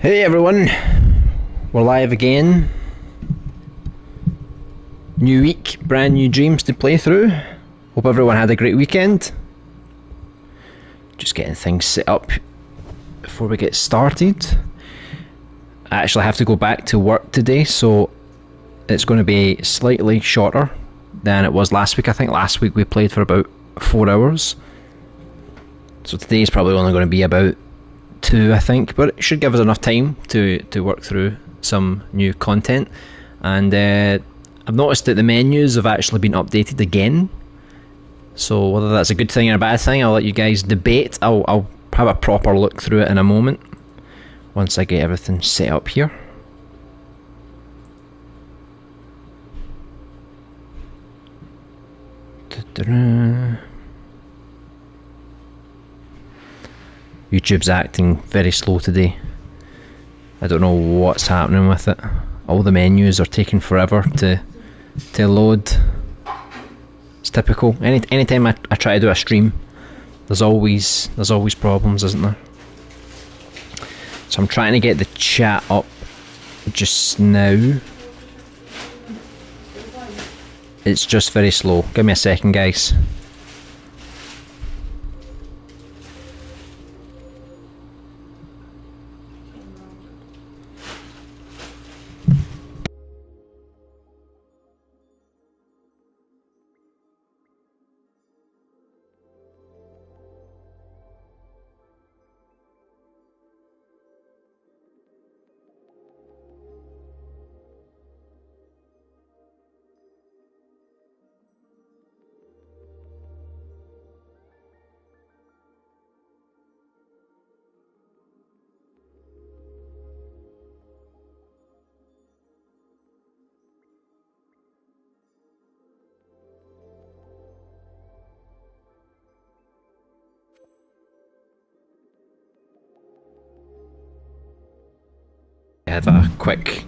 Hey everyone, we're live again. New week, brand new dreams to play through. Hope everyone had a great weekend. Just getting things set up before we get started. I actually have to go back to work today, so it's going to be slightly shorter than it was last week. I think last week we played for about 4 hours. So today's probably only going to be about 2, I think, but it should give us enough time to work through some new content. And I've noticed that the menus have actually been updated again, so whether that's a good thing or a bad thing, I'll let you guys debate. I'll have a proper look through it in a moment once I get everything set up here. YouTube's acting very slow today. I don't know what's happening with it. All the menus are taking forever to load. It's typical. Anytime I try to do a stream, there's always problems, isn't there? So I'm trying to get the chat up just now. It's just very slow. Give me a second, guys. Have a quick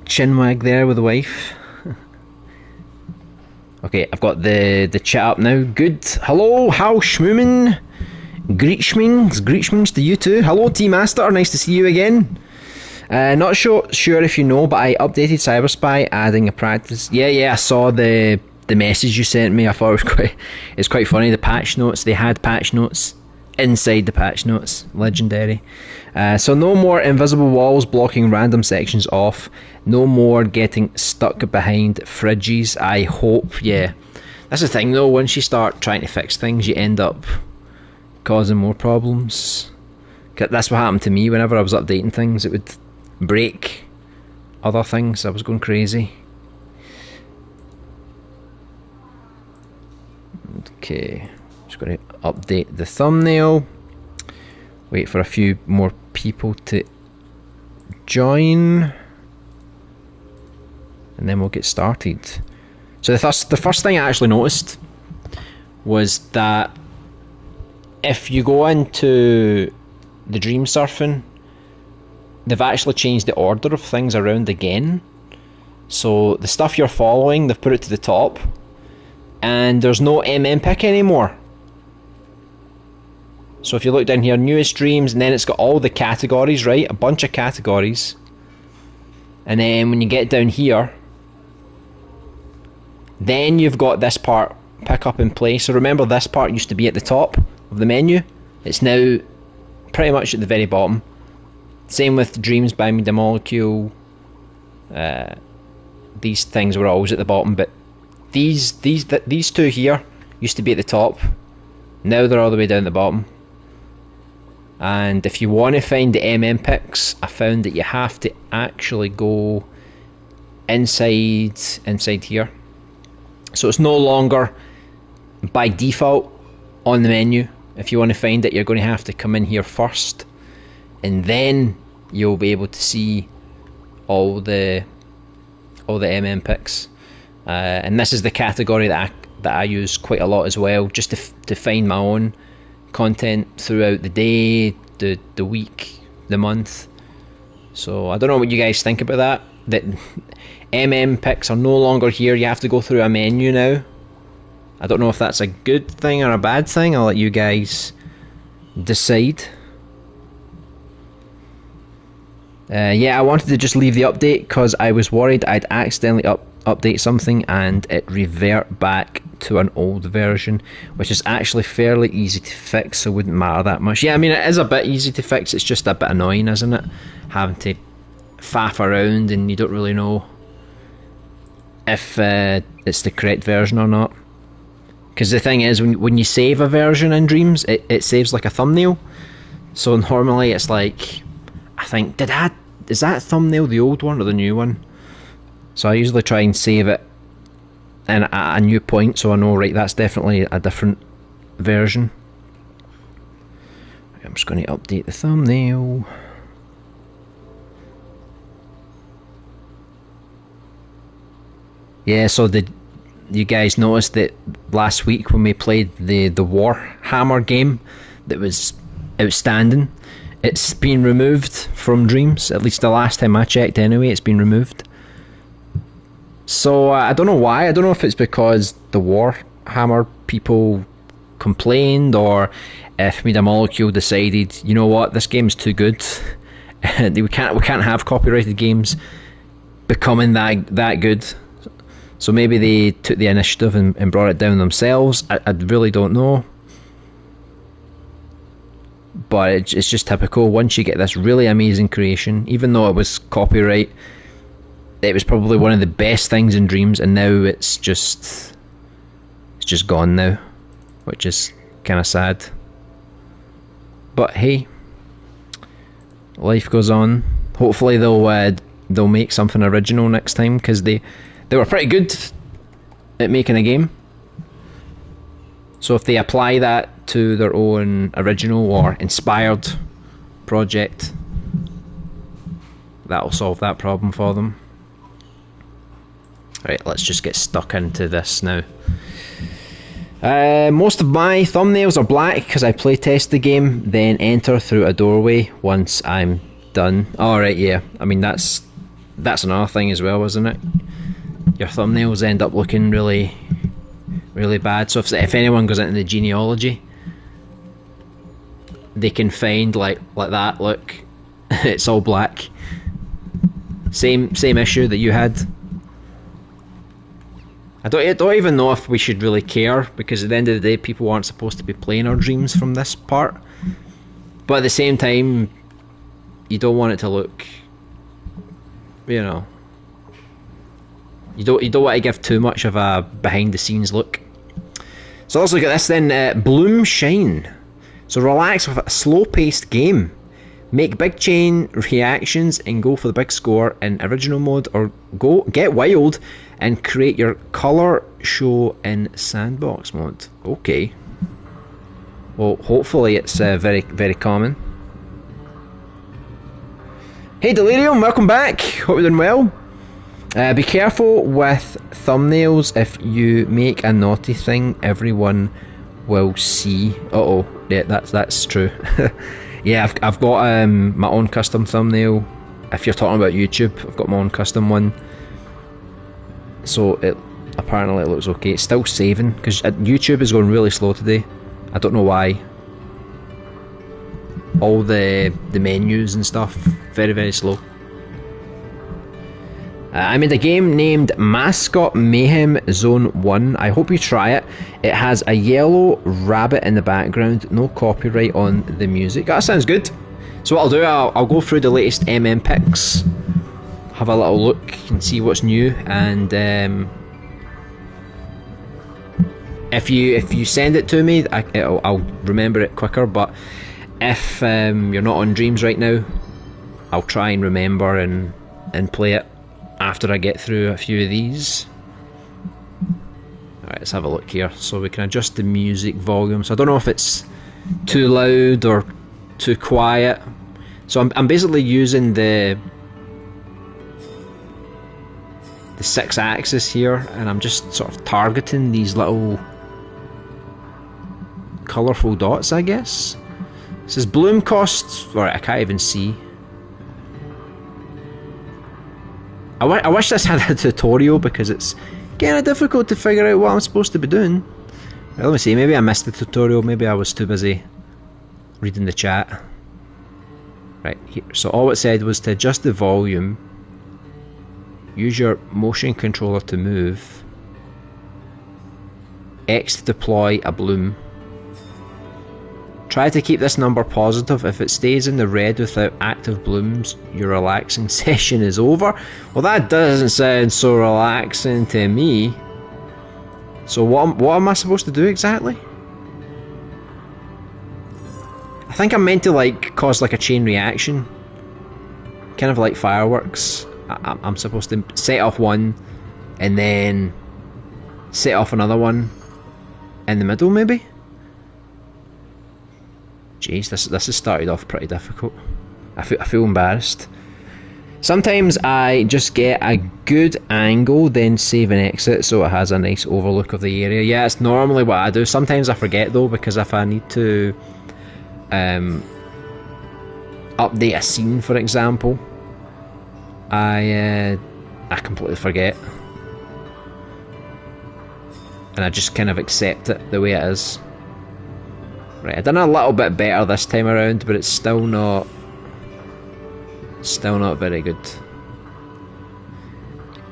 chinwag there with the wife. Okay, I've got the chat up now. Good. Hello, how schmoomin? Greetschmings to you too. Hello, T-Master, nice to see you again. Not sure if you know, but I updated Cyberspy, adding a practice. Yeah, I saw the message you sent me. I thought it's quite funny. The patch notes, they had patch notes inside the patch notes. Legendary. So no more invisible walls blocking random sections off. No more getting stuck behind fridges, I hope. Yeah, that's the thing though, once you start trying to fix things, you end up causing more problems. That's what happened to me. Whenever I was updating things, it would break other things. I was going crazy. Okay, just going to update the thumbnail, wait for a few more people to join, and then we'll get started. So the first thing I actually noticed was that if you go into the dream surfing, they've actually changed the order of things around again. So the stuff you're following, they've put it to the top, and there's no pick anymore. So if you look down here, newest dreams, and then it's got all the categories, right? A bunch of categories. And then when you get down here, then you've got this part, pick up and play. So remember, this part used to be at the top of the menu. It's now pretty much at the very bottom. Same with Dreams by Me the Molecule. These things were always at the bottom, but these two here used to be at the top. Now they're all the way down the bottom. And if you want to find the picks, I found that you have to actually go inside here. So it's no longer by default on the menu. If you want to find it, you're going to have to come in here first, and then you'll be able to see all the picks. And this is the category that I use quite a lot as well, just to find my own content throughout the day, the week, the month. So I don't know what you guys think about that picks are no longer here. You have to go through a menu now. I don't know if that's a good thing or a bad thing. I'll let you guys decide. Yeah, I wanted to just leave the update because I was worried I'd accidentally update something and it revert back to an old version, which is actually fairly easy to fix, so it wouldn't matter that much. Yeah, I mean, it is a bit easy to fix, it's just a bit annoying, isn't it? Having to faff around and you don't really know if it's the correct version or not. Because the thing is, when you save a version in Dreams, it saves like a thumbnail. So normally it's like, I think, is that thumbnail the old one or the new one? So I usually try and save it at a new point, so I know, right, that's definitely a different version. I'm just going to update the thumbnail. Yeah, so you guys noticed that last week when we played the Warhammer game that was outstanding, it's been removed from Dreams. At least the last time I checked anyway, it's been removed. So I don't know why. I don't know if it's because the Warhammer people complained, or if Media Molecule decided, you know what, this game's too good. we can't have copyrighted games becoming that good. So maybe they took the initiative and brought it down themselves. I really don't know. But it's just typical. Once you get this really amazing creation, even though it was copyright, it was probably one of the best things in Dreams, and now it's just gone now, which is kind of sad. But hey, life goes on. Hopefully they'll make something original next time, because they were pretty good at making a game. So if they apply that to their own original or inspired project, that'll solve that problem for them. Right, let's just get stuck into this now. Most of my thumbnails are black because I playtest the game, then enter through a doorway once I'm done. Alright, yeah. I mean, that's another thing as well, isn't it? Your thumbnails end up looking really, really bad. So if anyone goes into the genealogy, they can find like that. Look, it's all black. Same issue that you had. I don't even know if we should really care, because at the end of the day, people aren't supposed to be playing our Dreams from this part. But at the same time, you don't want it to look, you know, you don't want to give too much of a behind the scenes look. So let's look at this then. Bloom Shine. So relax with a slow paced game. Make big chain reactions and go for the big score in original mode, or get wild and create your colour show in Sandbox Mode. Okay. Well, hopefully it's very, very common. Hey Delirium, welcome back. Hope you're doing well. Be careful with thumbnails. If you make a naughty thing, everyone will see. Uh-oh, yeah, that's true. Yeah, I've got my own custom thumbnail. If you're talking about YouTube, I've got my own custom one. So apparently it looks okay. It's still saving, because YouTube is going really slow today. I don't know why. All the menus and stuff, very, very slow. I made a game named Mascot Mayhem Zone 1. I hope you try it. It has a yellow rabbit in the background. No copyright on the music. That sounds good. So what I'll do, I'll go through the latest picks, have a little look and see what's new, and if you send it to me, I'll remember it quicker. But if you're not on Dreams right now, I'll try and remember and play it after I get through a few of these. Alright, let's have a look here. So we can adjust the music volume. So I don't know if it's too loud or too quiet. So I'm basically using the 6-axis here, and I'm just sort of targeting these little colourful dots, I guess. It says bloom costs. Alright, I can't even see. I wish this had a tutorial, because it's kind of difficult to figure out what I'm supposed to be doing. Well, let me see, maybe I missed the tutorial, maybe I was too busy reading the chat. Right, here. So all it said was to adjust the volume, use your motion controller to move, X to deploy a bloom. Try to keep this number positive. If it stays in the red without active blooms, your relaxing session is over. Well, that doesn't sound so relaxing to me. So what am I supposed to do exactly? I think I'm meant to like cause like a chain reaction, kind of like fireworks. I'm supposed to set off one and then set off another one in the middle, maybe. Jeez, this has started off pretty difficult. I feel embarrassed. Sometimes I just get a good angle, then save and exit so it has a nice overlook of the area. Yeah, it's normally what I do. Sometimes I forget though, because if I need to update a scene, for example, I completely forget, and I just kind of accept it the way it is. Right, I've done a little bit better this time around, but it's still not very good.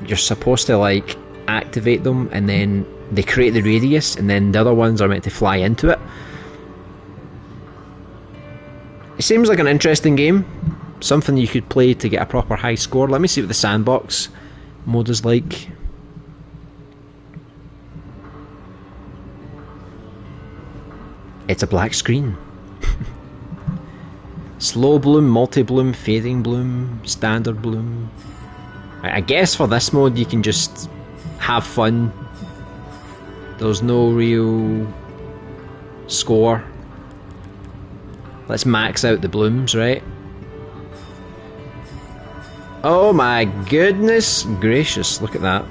You're supposed to like activate them, and then they create the radius, and then the other ones are meant to fly into it. It seems like an interesting game, something you could play to get a proper high score. Let me see what the Sandbox Mode is like. It's a black screen. Slow bloom, multi-bloom, fading bloom, standard bloom. I guess for this mode you can just have fun. There's no real score. Let's max out the blooms, right? Oh my goodness gracious, look at that.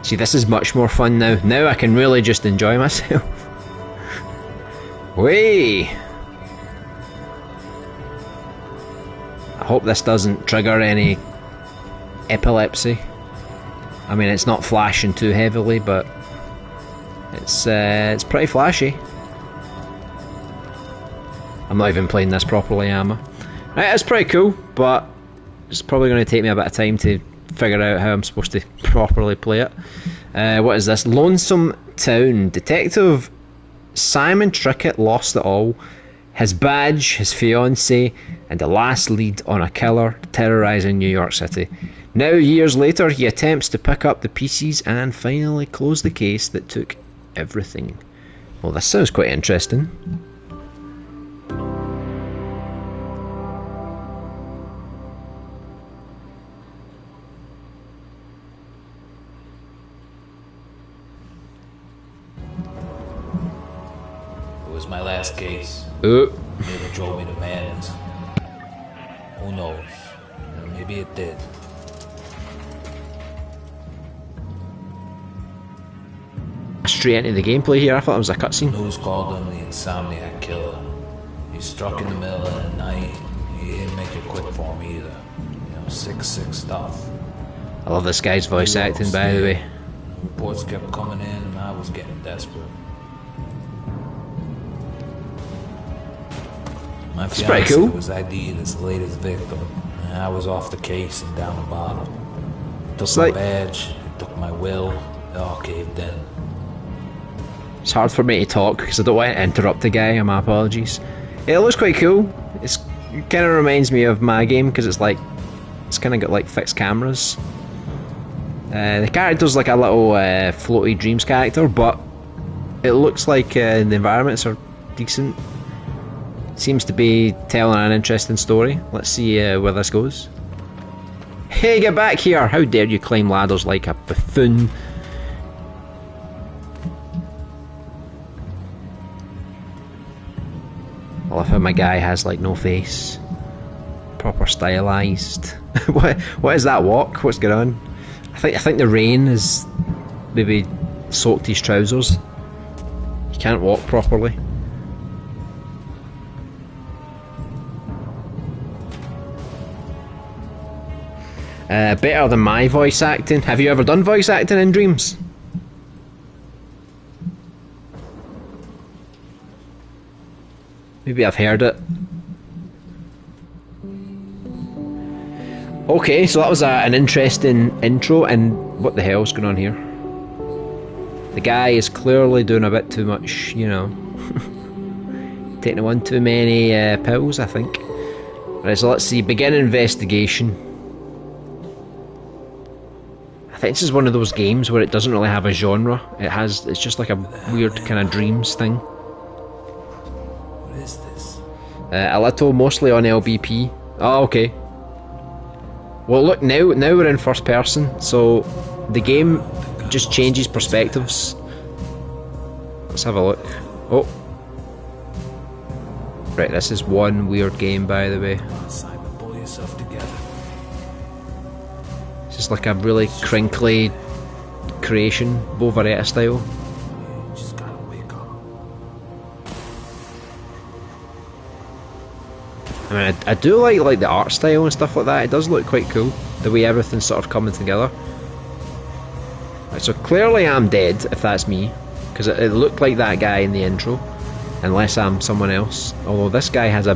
See, this is much more fun now. Now I can really just enjoy myself. Whee! I hope this doesn't trigger any epilepsy. I mean, it's not flashing too heavily, but it's pretty flashy. I'm not even playing this properly, am I? Right, it's pretty cool, but it's probably going to take me a bit of time to figure out how I'm supposed to properly play it. What is this? Lonesome Town. Detective Simon Trickett lost it all. His badge, his fiancée, and the last lead on a killer terrorising New York City. Now, years later, he attempts to pick up the pieces and finally close the case that took everything. Well, this sounds quite interesting. My last case. Maybe it drove me to madness. Who knows? Maybe it did. Straight into the gameplay here. I thought it was a cutscene. News called him the Insomniac Killer. He struck in the middle of the night. He didn't make it quick for me either. You know, sick stuff. I love this guy's voice acting, by the way. Reports kept coming in, and I was getting desperate. My fiancé was ID'd as the latest victim, and I was off the case and down the bottom. Took my badge, took my will, it all caved in. It's hard for me to talk because I don't want to interrupt the guy, my apologies. It looks quite cool. It kind of reminds me of my game because it's kind of got like fixed cameras. The character's like a little floaty Dreams character, but it looks like the environments are decent. Seems to be telling an interesting story. Let's see where this goes. Hey, get back here! How dare you climb ladders like a buffoon? I love how my guy has like no face. Proper stylized. What is that walk? What's going on? I think the rain has maybe soaked his trousers. He can't walk properly. Better than my voice acting. Have you ever done voice acting in Dreams? Maybe I've heard it. Okay, so that was an interesting intro, and what the hell's going on here? The guy is clearly doing a bit too much, you know. Taking one too many pills, I think. Right, so let's see, begin investigation. I think this is one of those games where it doesn't really have a genre. It's just like a weird kind of dreams thing. What is this? A little, mostly on LBP. Oh, okay. Well, look, now we're in first person, so the game just changes perspectives. Let's have a look. Oh. Right, this is one weird game, by the way. Come on, Simon, pull yourself together. This is like a really crinkly creation, Bovaretta style. You just gotta wake up. I mean, I do like the art style and stuff like that. It does look quite cool, the way everything's sort of coming together. Right, so clearly I'm dead, if that's me, because it looked like that guy in the intro, unless I'm someone else. Although this guy has a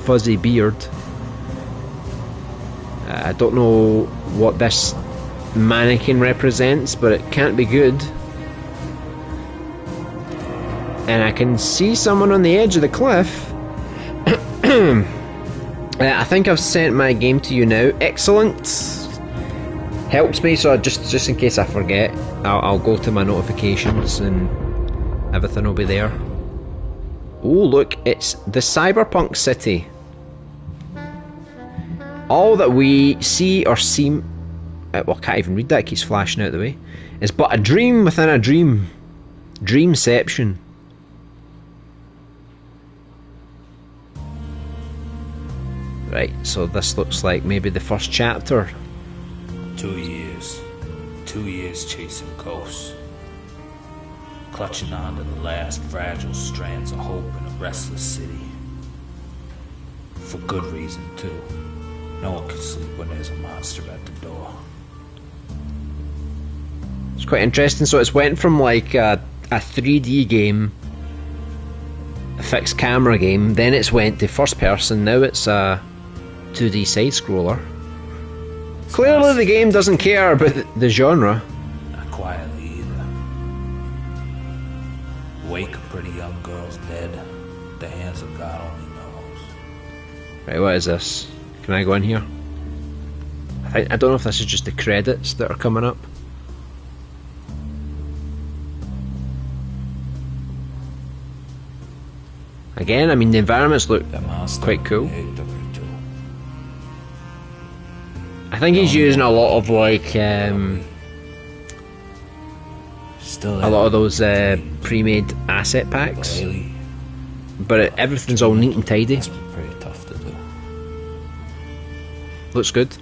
fuzzy beard. I don't know what this mannequin represents, but it can't be good. And I can see someone on the edge of the cliff. I think I've sent my game to you now. Excellent. Helps me, so just in case I forget, I'll go to my notifications and everything will be there. Oh look, it's the cyberpunk city. All that we see or seem... well, I can't even read that, it keeps flashing out the way. Is but a dream within a dream. Dreamception. Right, so this looks like maybe the first chapter. 2 years. 2 years chasing ghosts. Clutching on to the last fragile strands of hope in a restless city. For good reason, too. No one can sleep when there's a monster at the door. It's quite interesting. So it's went from like a 3D game, a fixed camera game, then it's went to first person, now it's a 2D side scroller. Clearly the game doesn't care about the genre. Not quietly either. Wake a pretty young girl's dead. The hands of God only knows. Right, what is this? Can I go in here? I don't know if this is just the credits that are coming up. Again, I mean the environments look quite cool. I think he's using a lot of like a lot of those pre-made asset packs, but everything's all neat and tidy. That's pretty tough to do. Looks good.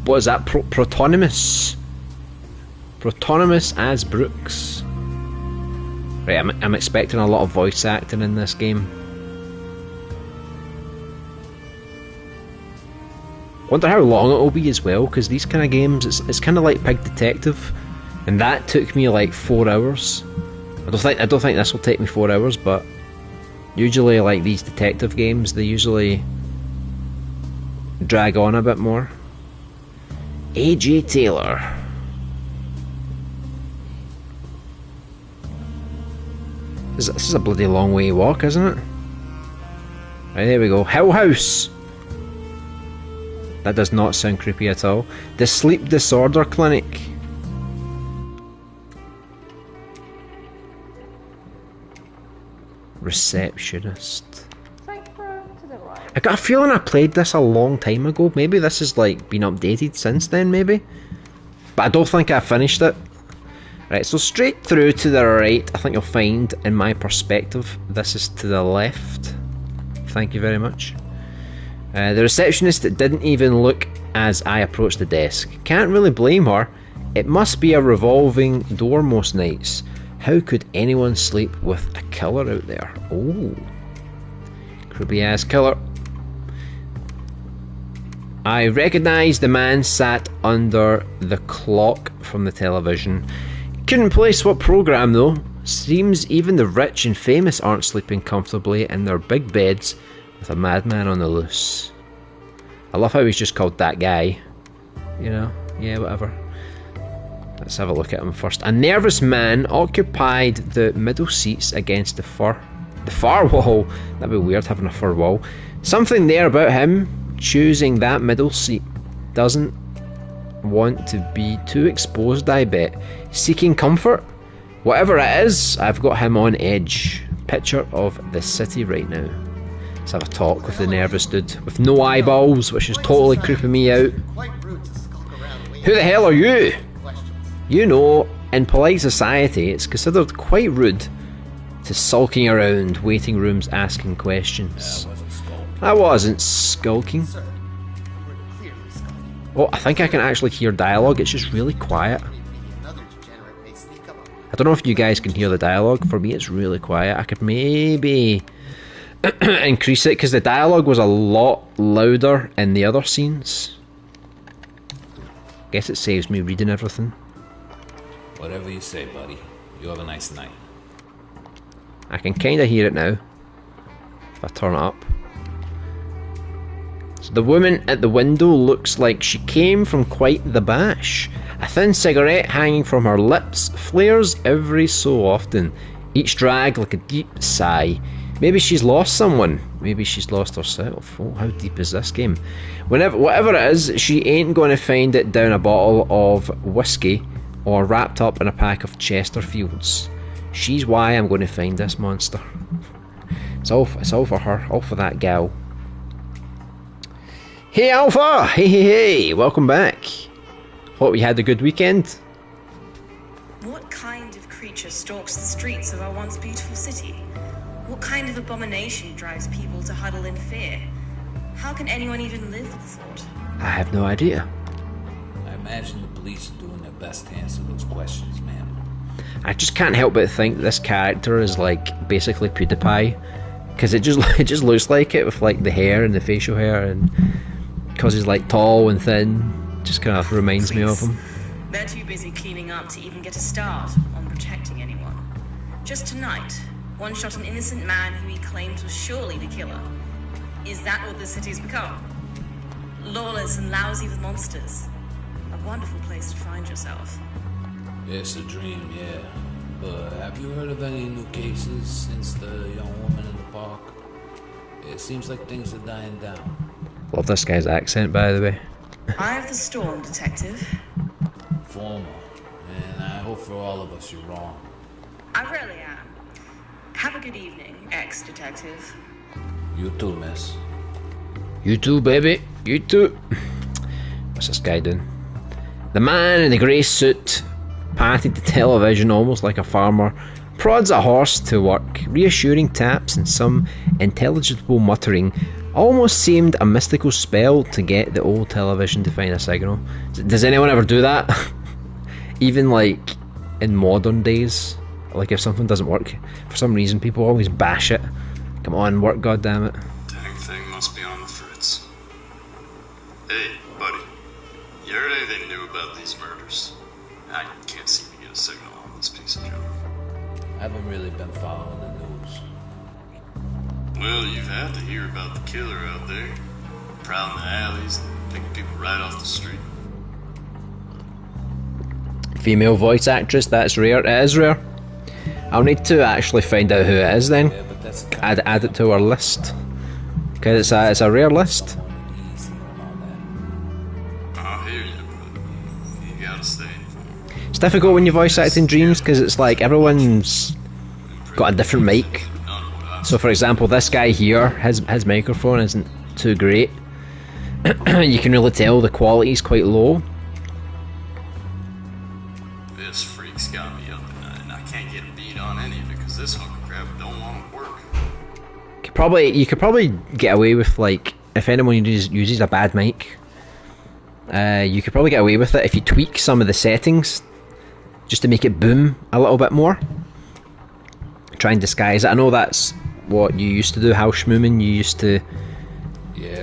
What is that? Protonymous. Protonymous as Brooks. Right, I'm expecting a lot of voice acting in this game. Wonder how long it'll be as well, because these kind of games, it's kind of like Pig Detective, and that took me like 4 hours. I don't think this will take me 4 hours, but usually like these detective games, they usually drag on a bit more. A.J. Taylor. This is a bloody long way to walk, isn't it? Right, there we go. Hill House. That does not sound creepy at all. The Sleep Disorder Clinic. Receptionist. I got a feeling I played this a long time ago. Maybe this has like been updated since then, maybe. But I don't think I finished it. Right, so straight through to the right, I think you'll find, in my perspective, this is to the left. Thank you very much. The receptionist didn't even look as I approached the desk. Can't really blame her. It must be a revolving door most nights. How could anyone sleep with a killer out there? Oh, creepy ass killer. I recognised the man sat under the clock from the television. Couldn't place what program though. Seems even the rich and famous aren't sleeping comfortably in their big beds with a madman on the loose. I love how he's just called that guy. You know? Yeah, whatever. Let's have a look at him first. A nervous man occupied the middle seats against the far wall. That'd be weird having a fur wall. Something there about him choosing that middle seat. Doesn't want to be too exposed, I bet. Seeking comfort? Whatever it is, I've got him on edge. Picture of the city right now. Let's have a talk with the nervous dude with no eyeballs, which is totally creeping me out. Who the hell are you? You know, in polite society, it's considered quite rude to sulking around waiting rooms asking questions. I wasn't skulking. Oh, I think I can actually hear dialogue, it's just really quiet. I don't know if you guys can hear the dialogue, for me it's really quiet. I could maybe increase it, because the dialogue was a lot louder in the other scenes. Guess it saves me reading everything. Whatever you say, buddy. You have a nice night. I can kinda hear it now, if I turn it up. So the woman at the window looks like she came from quite the bash. A thin cigarette hanging from her lips flares every so often, each drag like a deep sigh. Maybe she's lost someone. Maybe she's lost herself. Oh, how deep is this game? Whatever it is, she ain't going to find it down a bottle of whiskey or wrapped up in a pack of Chesterfields. She's why I'm going to find this monster. It's all for her, all for that gal. Hey Alpha! Hey, welcome back. Hope you had a good weekend. What kind of creature stalks the streets of our once beautiful city? What kind of abomination drives people to huddle in fear? How can anyone even live with thought? I have no idea. I imagine the police are doing their best to answer those questions, ma'am. I just can't help but think this character is like basically PewDiePie, because it just looks like it with like the hair and the facial hair, and because he's like tall and thin, just kind of reminds me of him. They're too busy cleaning up to even get a start on protecting anyone. Just tonight, one shot an innocent man who he claimed was surely the killer. Is that what the city's become? Lawless and lousy with monsters. A wonderful place to find yourself. It's a dream, yeah. But have you heard of any new cases since the young woman in the park? It seems like things are dying down. Love this guy's accent, by the way. Eye of the storm, detective. Former. And I hope for all of us you're wrong. I really am. Have a good evening, ex-detective. You too, miss. You too, baby. You too. What's this guy doing? The man in the grey suit, patting the television almost like a farmer, prods a horse to work. Reassuring taps and some intelligible muttering almost seemed a mystical spell to get the old television to find a signal. Does anyone ever do that? Even like in modern days, like if something doesn't work for some reason, people always bash it. Come on, work, goddammit. Dang thing must be on the fritz. Hey, buddy. You heard anything new about these murders? I can't seem to get a signal on this piece of junk. I haven't really been following the news. Well, you've had to hear about the killer out there, prowling the alleys and picking people right off the street. Female voice actress, that's rare. It is rare. I'll need to actually find out who it is then. Yeah, but that's Add it to our list. Because it's a rare list. I'll hear you, but you gotta stay informed. It's difficult when you voice act in Dreams because it's like everyone's got a different mic. So for example, this guy here, his microphone isn't too great. You can really tell the quality is quite low. This freak's got me up at night, and I can't get a beat on any of it because this hunk of crap don't want to work. You could probably get away with, like, if anyone uses a bad mic, you could probably get away with it if you tweak some of the settings just to make it boom a little bit more. Try and disguise it. I know that's what you used to do, House Moomin. You used to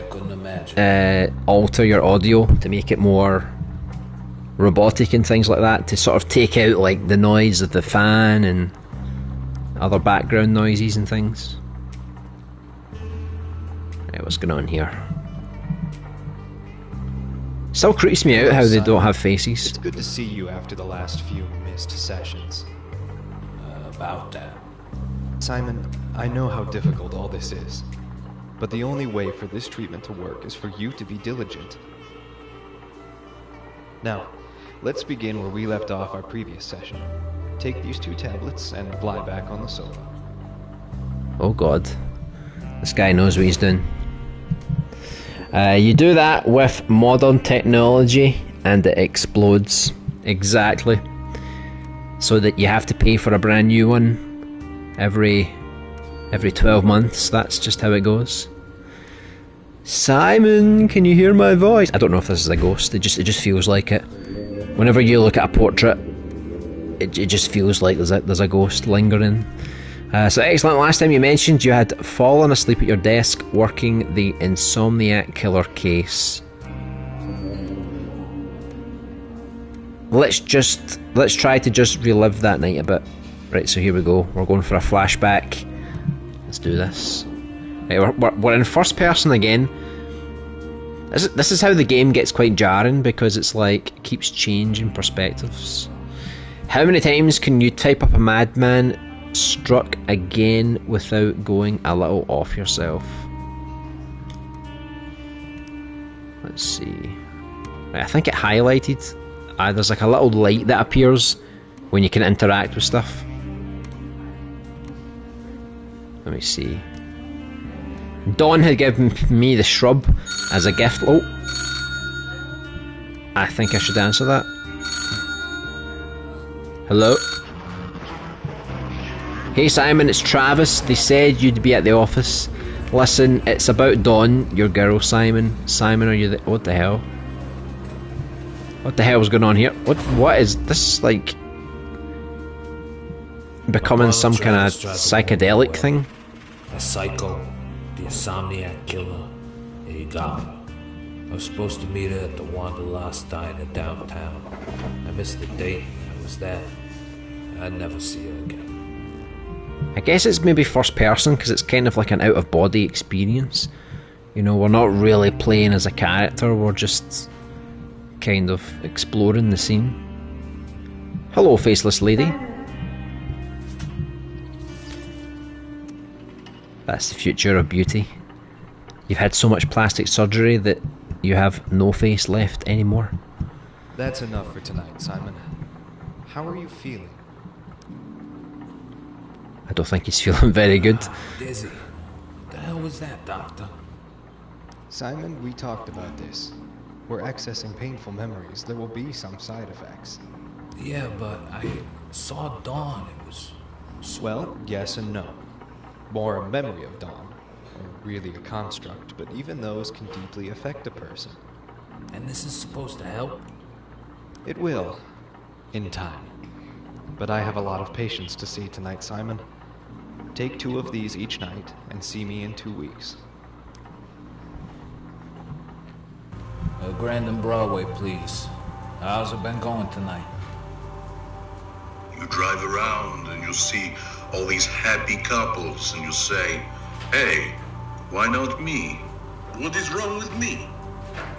couldn't imagine. Alter your audio to make it more robotic and things like that, to sort of take out like the noise of the fan and other background noises and things. Right, what's going on here? Still creeps me out how they don't have faces. It's good to see you after the last few missed sessions. About that. Simon, I know how difficult all this is, but the only way for this treatment to work is for you to be diligent. Now, let's begin where we left off our previous session. Take these 2 tablets and lie back on the sofa. Oh god. This guy knows what he's doing. You do that with modern technology and it explodes. Exactly. So that you have to pay for a brand new one every 12 months. That's just how it goes. Simon, can you hear my voice? I don't know if this is a ghost. It just feels like it. Whenever you look at a portrait, it just feels like there's a ghost lingering. So excellent. Last time you mentioned you had fallen asleep at your desk working the Insomniac Killer case. Let's try to just relive that night a bit. Right, so here we go. We're going for a flashback. Let's do this. Right, we're in first person again. This is how the game gets quite jarring, because it's like keeps changing perspectives. How many times can you type up a madman struck again without going a little off yourself? Let's see. Right, I think it highlighted. There's like a little light that appears when you can interact with stuff. Let me see. Dawn had given me the shrub as a gift. Oh, I think I should answer that. Hello? Hey Simon, it's Travis. They said you'd be at the office. Listen, it's about Dawn, your girl, Simon. Simon, are you the... What the hell? What the hell is going on here? What is this, like... becoming some kind of psychedelic thing? A psycho, the Insomniac Killer. There you got her. I was supposed to meet her at the Wanderlust Diner downtown. I missed the date, that was that. I'd never see her again. I guess it's maybe first person because it's kind of like an out-of-body experience. You know, we're not really playing as a character, we're just kind of exploring the scene. Hello, faceless lady. That's the future of beauty. You've had so much plastic surgery that you have no face left anymore. That's enough for tonight, Simon. How are you feeling? I don't think he's feeling very good. Dizzy. What the hell was that, Doctor? Simon, we talked about this. We're accessing painful memories. There will be some side effects. Yeah, but I saw Dawn. It was... Well, yes and no. More a memory of Dawn, or really a construct, but even those can deeply affect a person. And this is supposed to help? It will, in time. But I have a lot of patients to see tonight, Simon. Take 2 of these each night, and see me in 2 weeks. Grand and Broadway, please. How's it been going tonight? You drive around and you see all these happy couples and you say, hey, why not me? What is wrong with me?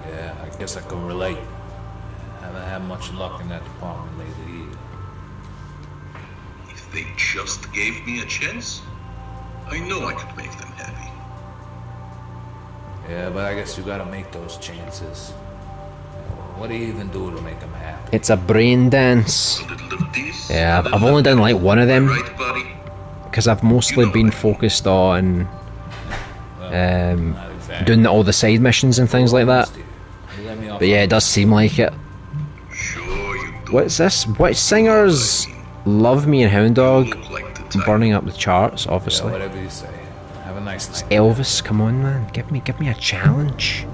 Yeah, I guess I can relate. Haven't had much luck in that department lately either. If they just gave me a chance, I know I could make them happy. Yeah, but I guess you gotta make those chances. What do you even do to make them happy? It's a brain dance. A little of this, Yeah, I've only done like one of them. right, buddy? Because I've mostly been focused on doing all the side missions and things like that. But yeah, it does seem like it. Sure you do. What's this? Which singers love me and Hound Dog? Look like the type. Burning up the charts, Yeah, obviously. whatever you say. Have a nice night. Elvis, come on, man, give me a challenge.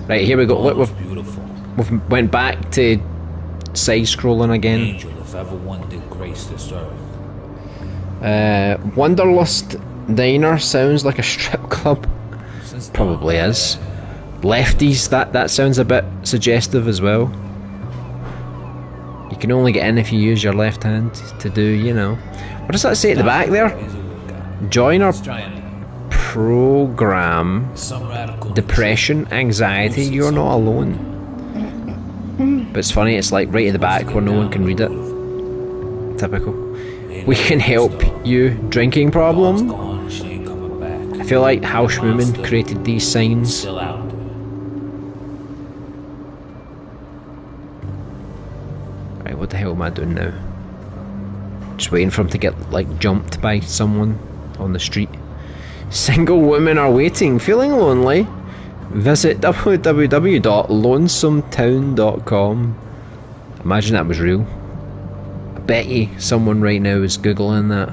Right, here we go. Look, Dawn was beautiful. we've went back to side-scrolling again. Angel, if ever one did grace this earth. Wanderlust Diner sounds like a strip club. Since Probably Dawn, is. Lefties, that sounds a bit suggestive as well. You can only get in if you use your left hand to do, you know. What does that say at the back there? Join our program. Depression, anxiety, you're not alone. But it's funny, it's like right at the back where no one can read it. Typical. We can help you. Drinking problem? I feel like House Moomin created these signs. Right, what the hell am I doing now? Just waiting for him to get, like, jumped by someone on the street. Single women are waiting, feeling lonely? Visit www.lonesometown.com. Imagine that was real. I bet you someone right now is googling that.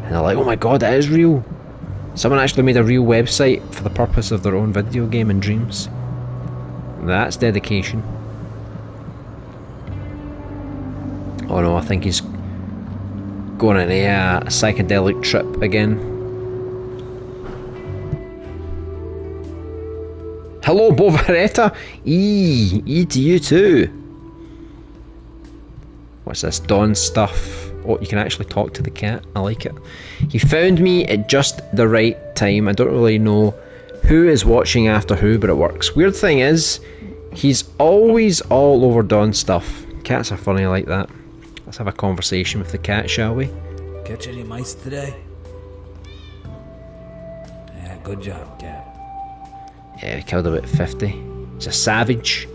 And they're like, oh my god, that is real. Someone actually made a real website for the purpose of their own video game and Dreams. That's dedication. Oh no, I think he's going on a psychedelic trip again. Hello, Bovaretta! E to you too! What's this? Dawn stuff. Oh, you can actually talk to the cat. I like it. He found me at just the right time. I don't really know who is watching after who, but it works. Weird thing is, he's always all over Dawn stuff. Cats are funny like that. Let's have a conversation with the cat, shall we? Catch any mice today? Yeah, good job, cat. Yeah, we killed about 50. He's a savage.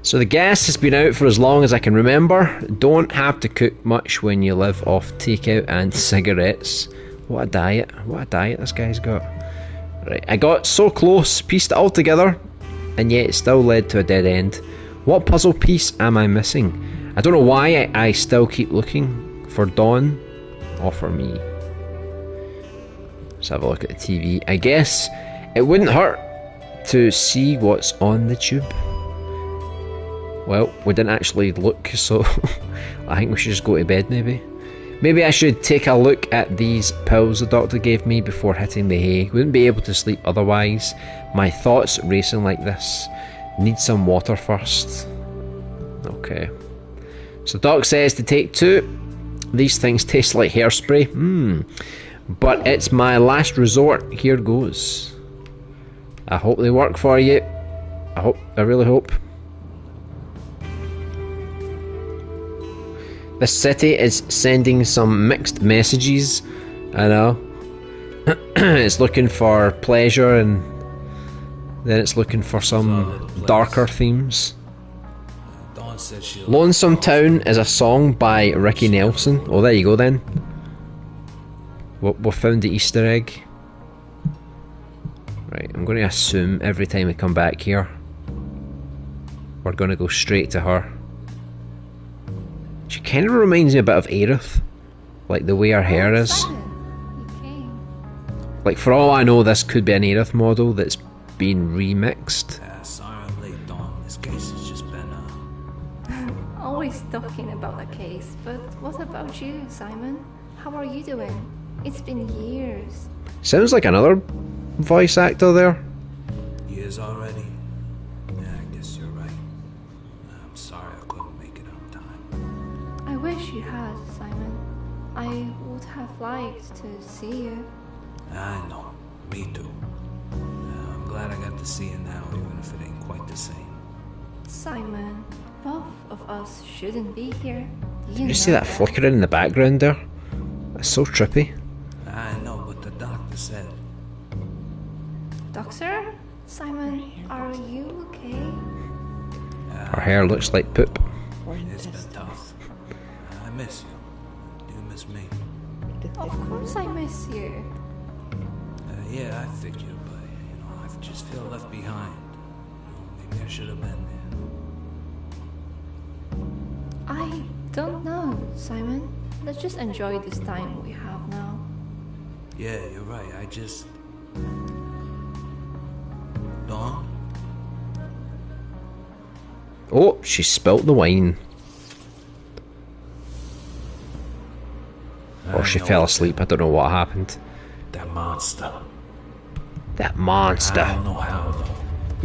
So the gas has been out for as long as I can remember. Don't have to cook much when you live off takeout and cigarettes. What a diet. What a diet this guy's got. Right, I got so close, pieced it all together, and yet it still led to a dead end. What puzzle piece am I missing? I don't know why I still keep looking for Dawn or for me. Let's have a look at the TV. I guess it wouldn't hurt to see what's on the tube. Well, we didn't actually look, so I think we should just go to bed maybe. Maybe I should take a look at these pills the doctor gave me before hitting the hay. Wouldn't be able to sleep otherwise. My thoughts racing like this. Need some water first. Okay. So Doc says to take 2. These things taste like hairspray. But it's my last resort. Here goes. I hope they work for you. I really hope. This city is sending some mixed messages. I know. It's looking for pleasure and then it's looking for some darker themes. Lonesome Town is a song by Ricky Nelson. Oh, there you go then. We found the Easter egg. Right, I'm going to assume every time we come back here, we're going to go straight to her. She kind of reminds me a bit of Aerith. Like the way her hair is. Like for all I know, this could be an Aerith model that's been remixed. Sorry I'm late, Dawn. This case has just been, Always talking about the case, but what about you, Simon? How are you doing? It's been years. Sounds like another voice actor there. Years already? Yeah, I guess you're right. I'm sorry I couldn't make it on time. I wish you had, Simon. I would have liked to see you. I know. Me too. I'm glad I got to see you now, even if it ain't quite the same. Simon, both of us shouldn't be here. You see that flickering in the background there? That's so trippy. I know, but the doctor said... Doctor? Simon, are you okay? Her hair looks like poop. It's been tough. I miss you. Do you miss me? Of course I miss you. Yeah, I figured, but, I just feel left behind. Maybe I should have been there. I don't know, Simon. Let's just enjoy this time we have now. Yeah, you're right. I just... Dawn? Oh, she spilt the wine. Or she fell asleep. I don't know what happened. That monster. That monster. I don't know how, though.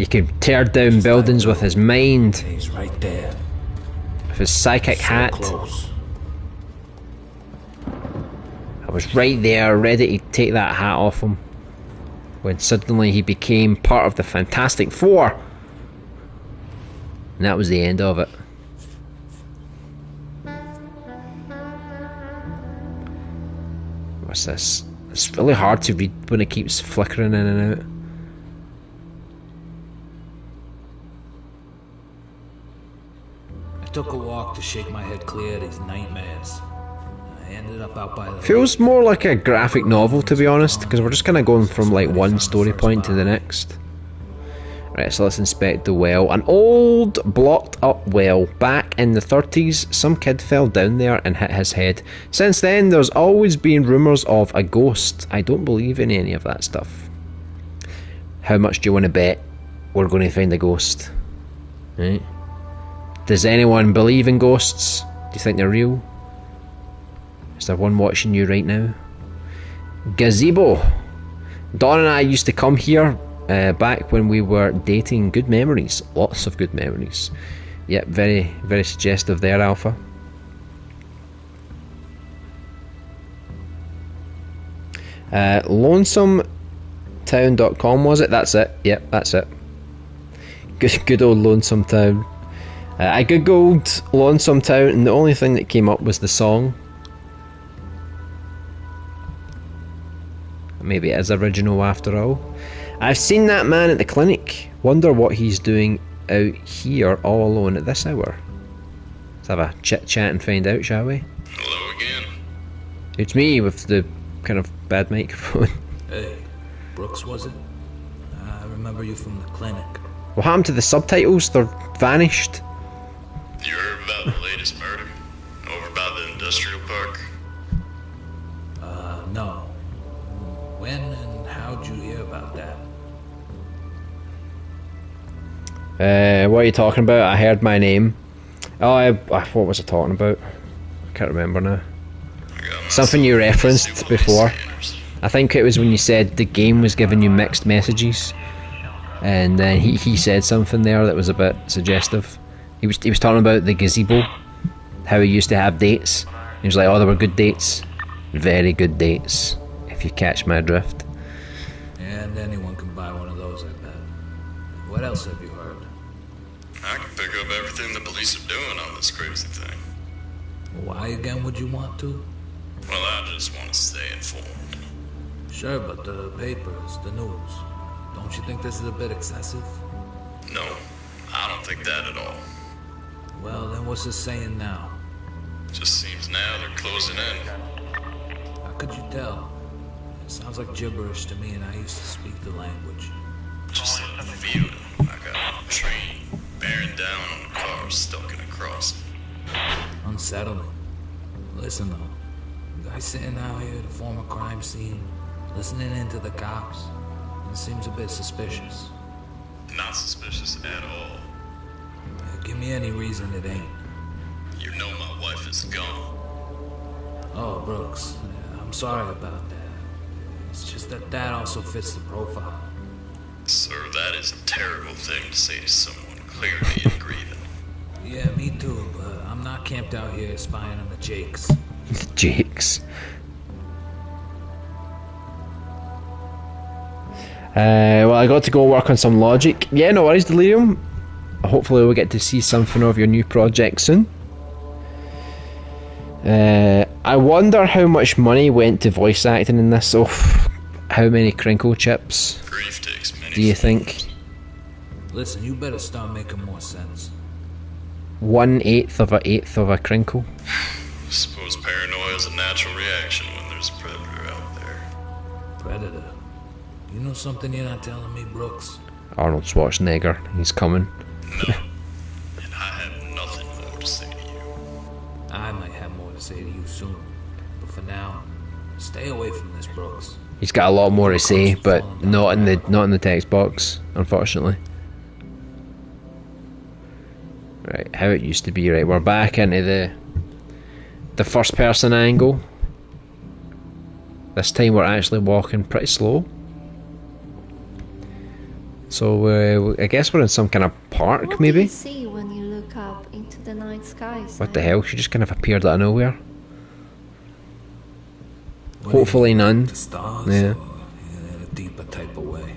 He could tear down buildings with his mind, He's right there. with his psychic So hat. close. I was right there, ready to take that hat off him, when suddenly he became part of the Fantastic Four. And that was the end of it. What's this? It's really hard to read when it keeps flickering in and out. I took a walk to shake my head clear of these nightmares. I ended up out by the Feels more like a graphic novel, to be honest, because we're just kind of going from like one story point to the next. Right, so let's inspect the well. An old, blocked up well. Back in the 30s, some kid fell down there and hit his head. Since then, there's always been rumours of a ghost. I don't believe in any of that stuff. How much do you want to bet we're going to find a ghost? Right? Does anyone believe in ghosts? Do you think they're real? Is there one watching you right now? Gazebo. Dawn and I used to come here back when we were dating. Good memories. Lots of good memories. Yep, very, very suggestive there, Alpha. LonesomeTown.com, was it? That's it. Yep, that's it. Good old Lonesome Town. I googled Lonesome Town and the only thing that came up was the song. Maybe it is original after all. I've seen that man at the clinic. Wonder what he's doing out here all alone at this hour. Let's have a chit chat and find out, shall we? Hello again. It's me with the kind of bad microphone. Hey, Brooks, was it? I remember you from the clinic. What happened to the subtitles? They're vanished. You heard about the latest murder? Over by the industrial park? No. When and how'd you hear about that? What are you talking about? I heard my name. Oh, what was I talking about? I can't remember now. Something you referenced before. I think it was when you said the game was giving you mixed messages, and then he said something there that was a bit suggestive. He was talking about the gazebo, how he used to have dates. He was like, oh, they were good dates, very good dates, if you catch my drift. And anyone can buy one of those, I bet. What else have you heard? I can pick up everything the police are doing on this crazy thing. Why again would you want to? Well, I just want to stay informed. Sure, but the papers, the news, don't you think this is a bit excessive? No, I don't think that at all. Well, then what's it saying now? Just seems now they're closing in. How could you tell? It sounds like gibberish to me, and I used to speak the language. Just a feeling like a train bearing down on a car stuck in a crossing. Unsettling. Listen though, the guy sitting out here at a former crime scene, listening in to the cops, it seems a bit suspicious. Not suspicious at all. Give me any reason it ain't. You know my wife is gone. Oh, Brooks, I'm sorry about that. It's just that also fits the profile. Sir, that is a terrible thing to say to someone clearly in grieving. Yeah, me too, but I'm not camped out here spying on the Jakes. Jakes. Well, I got to go work on some logic. Yeah, no worries, Delirium. Hopefully we'll get to see something of your new project soon. I wonder how much money went to voice acting in this. Oh, how many crinkle chips Grief takes many do you think? Listen, you better start making more sense. 1/8 of an eighth of a crinkle. Suppose paranoia is a natural reaction when there's a predator out there. Predator. You know something you're not telling me, Brooks? Arnold Schwarzenegger, he's coming. No. And I have nothing more to say to you. I might have more to say to you soon. But for now, stay away from this, Brooks. He's got a lot more to say, but not in the text box, unfortunately. Right, how it used to be. Right, we're back into the first person angle. This time we're actually walking pretty slow. So I guess we're in some kind of park, What do maybe? you see when you look up into the night sky? What the Simon? hell? She just kind of appeared out of nowhere. What do you Hopefully mean, none. The stars, Yeah. or in a deeper type of way?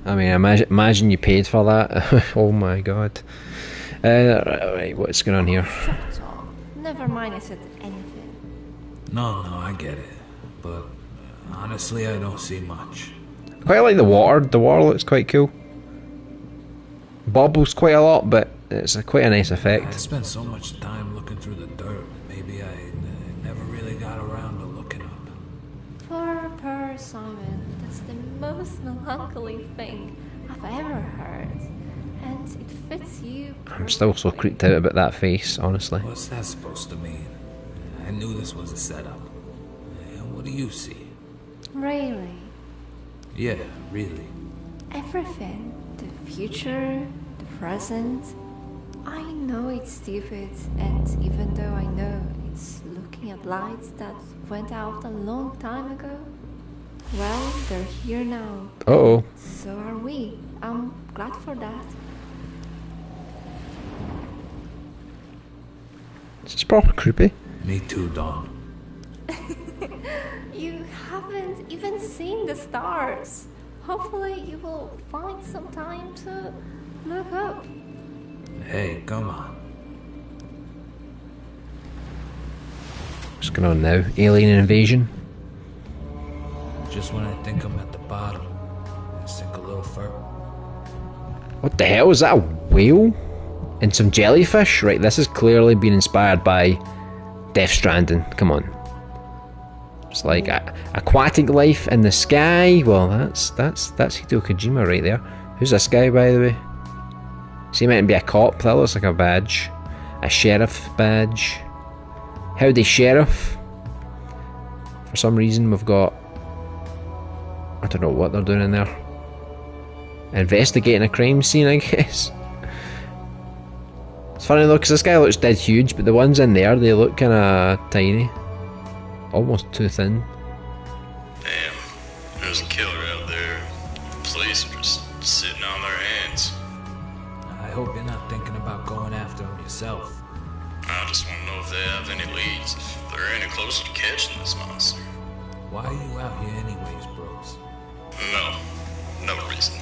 I mean, imagine you paid for that. Oh my god. Right, what's going on here? Shut up. Never mind, I said anything. No, I get it. But honestly, I don't see much. Quite like the water. The water looks quite cool. Bubbles quite a lot, but it's quite a nice I effect. spent so much time looking through the dirt, maybe I never really got around to looking up. Poor Simon. That's the most melancholy thing I've ever heard. And it fits you. I'm still so creeped out about that face, honestly. What's that supposed to mean? I knew this was a setup. And what do you see? Really? Yeah, really. Everything. The future, the present. I know it's stupid, and even though I know it's looking at lights that went out a long time ago, well, they're here now. Uh-oh. So are we. I'm glad for that. This is proper creepy. Me too, Dawn. You haven't even seen the stars. Hopefully you will find some time to look up. Hey, come on. What's going on now? Alien invasion? Just when I think I'm at the bottom, I sink a little further. What the hell? Is that a whale? And some jellyfish? Right, this has clearly been inspired by Death Stranding. Come on. It's like aquatic life in the sky. Well, that's Hideo Kojima right there. Who's this guy, by the way? Is he meant to be a cop? That looks like a badge. A sheriff badge. Howdy, sheriff. For some reason, we've got... I don't know what they're doing in there. Investigating a crime scene, I guess. It's funny though, because this guy looks dead huge, but the ones in there, they look kind of tiny. Almost too thin. Damn, there's a killer out there. The police are just sitting on their hands. I hope you're not thinking about going after him yourself. I just want to know if they have any leads, if they're any closer to catching this monster. Why are you out here anyways, Brooks? No reason.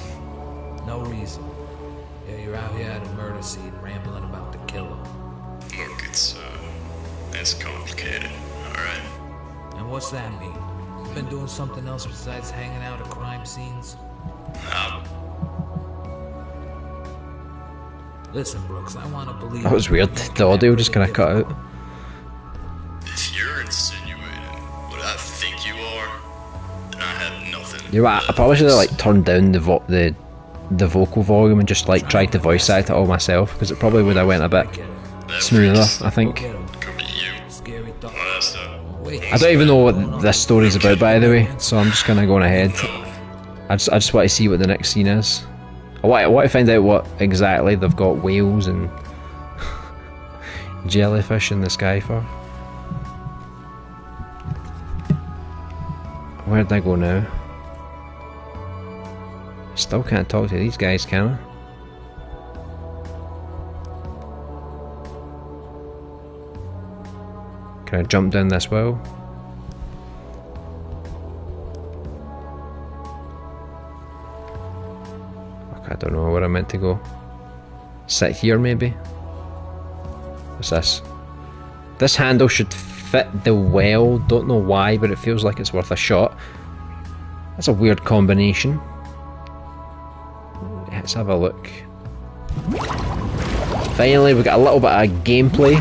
No reason. Yeah, you're out here at a murder scene rambling about the killer. Look, it's complicated, alright? And what's that mean? You been doing something else besides hanging out at crime scenes? Listen, Brooks, I want to believe... That was weird. The audio just kind of cut out. If you're insinuating what I think you are, then I have nothing. You know what, I probably should have like turned down the vocal volume and just like tried to voice act it all myself, because it probably would have went a bit smoother, I think. Could be you. Scary thought. Well, that's I don't even know what this story's about, by the way, so I'm just kind of going ahead. I just want to see what the next scene is. I want to find out what exactly they've got whales and jellyfish in the sky for. Where'd I go now? Still can't talk to these guys, can I? Can I jump down this well? I don't know where I'm meant to go. Sit here, maybe? What's this? This handle should fit the well. Don't know why, but it feels like it's worth a shot. That's a weird combination. Let's have a look. Finally, we got a little bit of gameplay.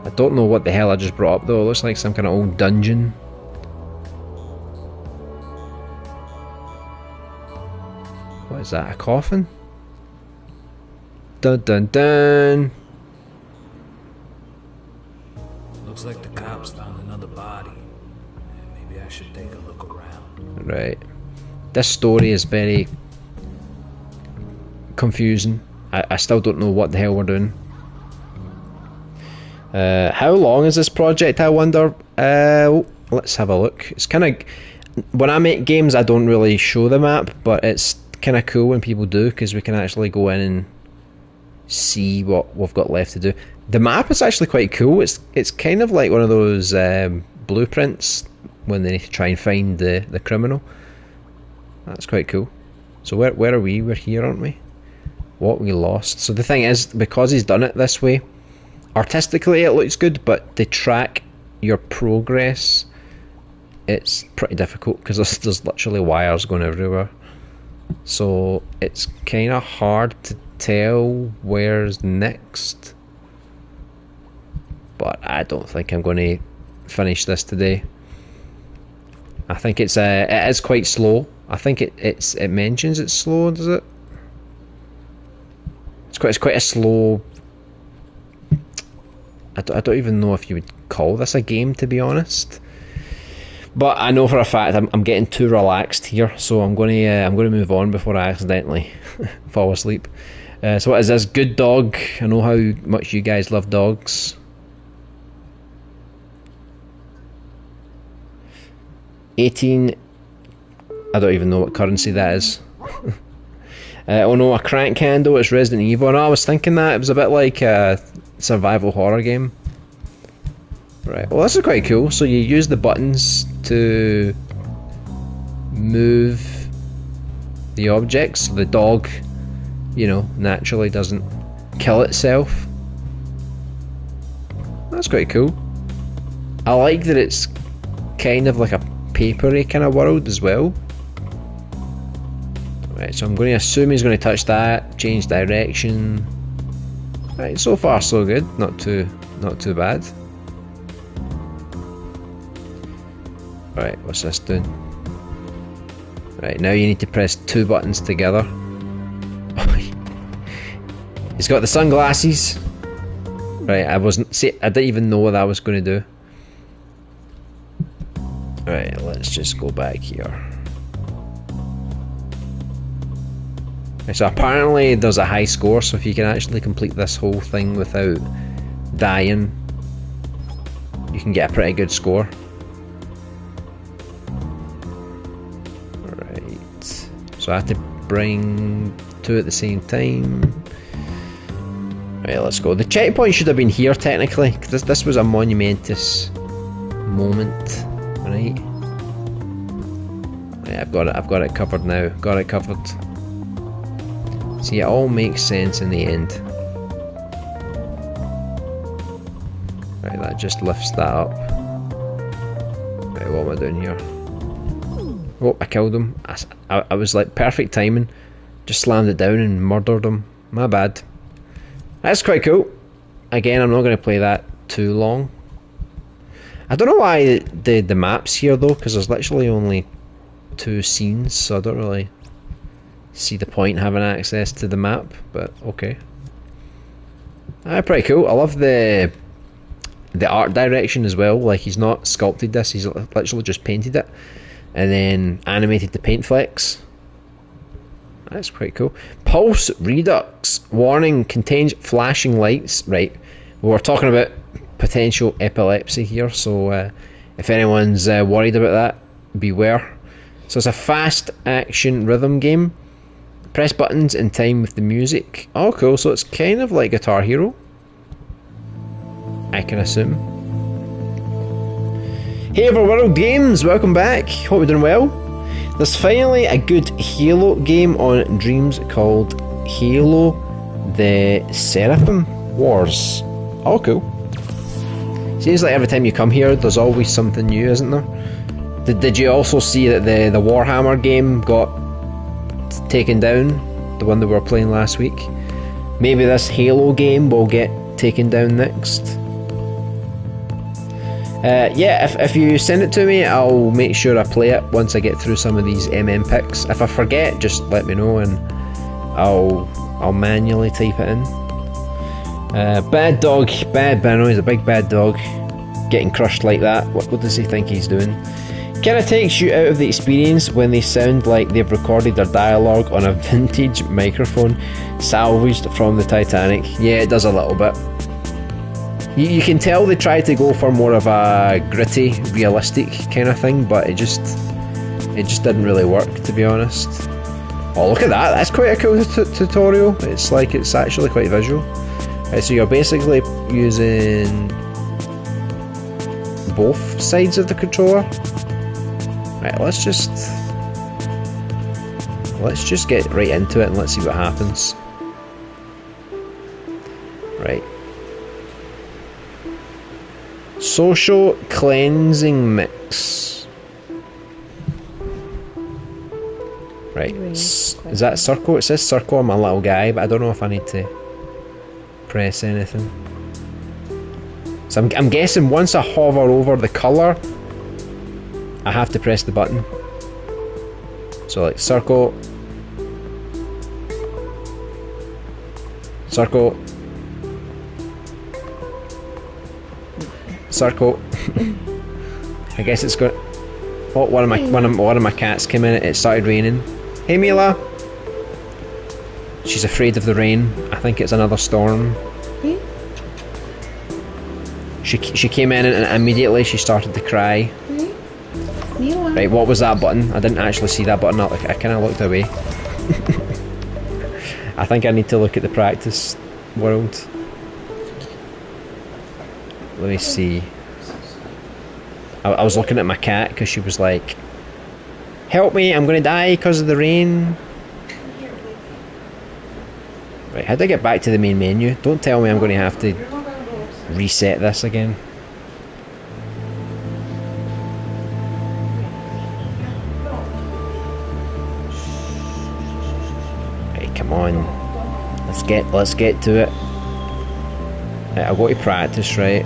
I don't know what the hell I just brought up though. It looks like some kind of old dungeon. What is that? A coffin? Dun dun dun! Looks like the cops found another body. Maybe I should take a look around. Right. This story is very confusing. I still don't know what the hell we're doing. How long is this project, I wonder? Let's have a look. It's kind of... when I make games, I don't really show the map, but it's kind of cool when people do, because we can actually go in and see what we've got left to do. The map is actually quite cool. It's kind of like one of those blueprints when they need to try and find the criminal. That's quite cool. So where are we? We're here, aren't we? What we lost. So the thing is, because he's done it this way, artistically it looks good, but to track your progress, it's pretty difficult because there's literally wires going everywhere. So it's kind of hard to tell where's next. But I don't think I'm going to finish this today. I think it is quite slow. I think it mentions it's slow, does it? It's quite a slow. I don't even know if you would call this a game, to be honest. But I know for a fact I'm getting too relaxed here, so I'm going to move on before I accidentally fall asleep. So what is this? Good dog. I know how much you guys love dogs. 18. I don't even know what currency that is. Oh no, a crank candle. It's Resident Evil. No, I was thinking that it was a bit like a survival horror game. Right, well this is quite cool. So you use the buttons to move the objects. So the dog, you know, naturally doesn't kill itself. That's quite cool. I like that it's kind of like a papery kind of world as well. Right, so I'm going to assume he's going to touch that, change direction. Right, so far so good. Not too bad. Right, what's this doing? Right, now you need to press 2 buttons together. He's got the sunglasses. Right, I didn't even know what I was going to do. Right, let's just go back here. Right, so apparently there's a high score, so if you can actually complete this whole thing without dying, you can get a pretty good score. So I have to bring 2 at the same time. Right, let's go. The checkpoint should have been here technically, because this was a monumentous moment. Right. Right, I've got it covered now. Got it covered. See, it all makes sense in the end. Right, that just lifts that up. Right, what am I doing here? Oh, I killed him. I was like perfect timing. Just slammed it down and murdered him. My bad. That's quite cool. Again, I'm not going to play that too long. I don't know why the map's here though, because there's literally only 2 scenes, so I don't really see the point in having access to the map, but okay. Pretty cool. I love the art direction as well. Like, he's not sculpted this, he's literally just painted it and then animated the paint flecks. That's quite cool. Pulse Redux. Warning, contains flashing lights. Right, we're talking about potential epilepsy here, so if anyone's worried about that, beware. So it's a fast action rhythm game. Press buttons in time with the music. Oh cool, so it's kind of like Guitar Hero, I can assume. Hey Overworld Games, welcome back. Hope you're doing well. There's finally a good Halo game on Dreams called Halo the Seraphim Wars. Oh cool. Seems like every time you come here there's always something new, isn't there? Did you also see that the Warhammer game got taken down? The one that we were playing last week? Maybe this Halo game will get taken down next. Yeah, if you send it to me, I'll make sure I play it once I get through some of these picks. If I forget, just let me know and I'll manually type it in. Bad dog, bad. I know he's a big bad dog. Getting crushed like that. What does he think he's doing? Kinda takes you out of the experience when they sound like they've recorded their dialogue on a vintage microphone salvaged from the Titanic. Yeah, it does a little bit. You can tell they tried to go for more of a gritty, realistic kind of thing, but it just it just didn't really work, to be honest. Oh, look at that! That's quite a cool tutorial. It's like, it's actually quite visual. Right, so you're basically using both sides of the controller. Right, let's just get right into it and let's see what happens. Right. Social cleansing mix. Right. Is that circle? It says circle on my little guy, but I don't know if I need to press anything. So I'm guessing once I hover over the colour, I have to press the button. So like circle, circle, circle. I guess it's got. Oh, one of my cats came in. It started raining. Hey Mila. She's afraid of the rain. I think it's another storm. She came in and immediately she started to cry. Right, what was that button? I didn't actually see that button. I kind of looked away. I think I need to look at the practice world. Let me see. I was looking at my cat because she was like, help me, I'm going to die because of the rain. Right, how do I get back to the main menu? Don't tell me I'm going to have to reset this again. Right, come on. Let's get to it. Right, I'll go to practice, right?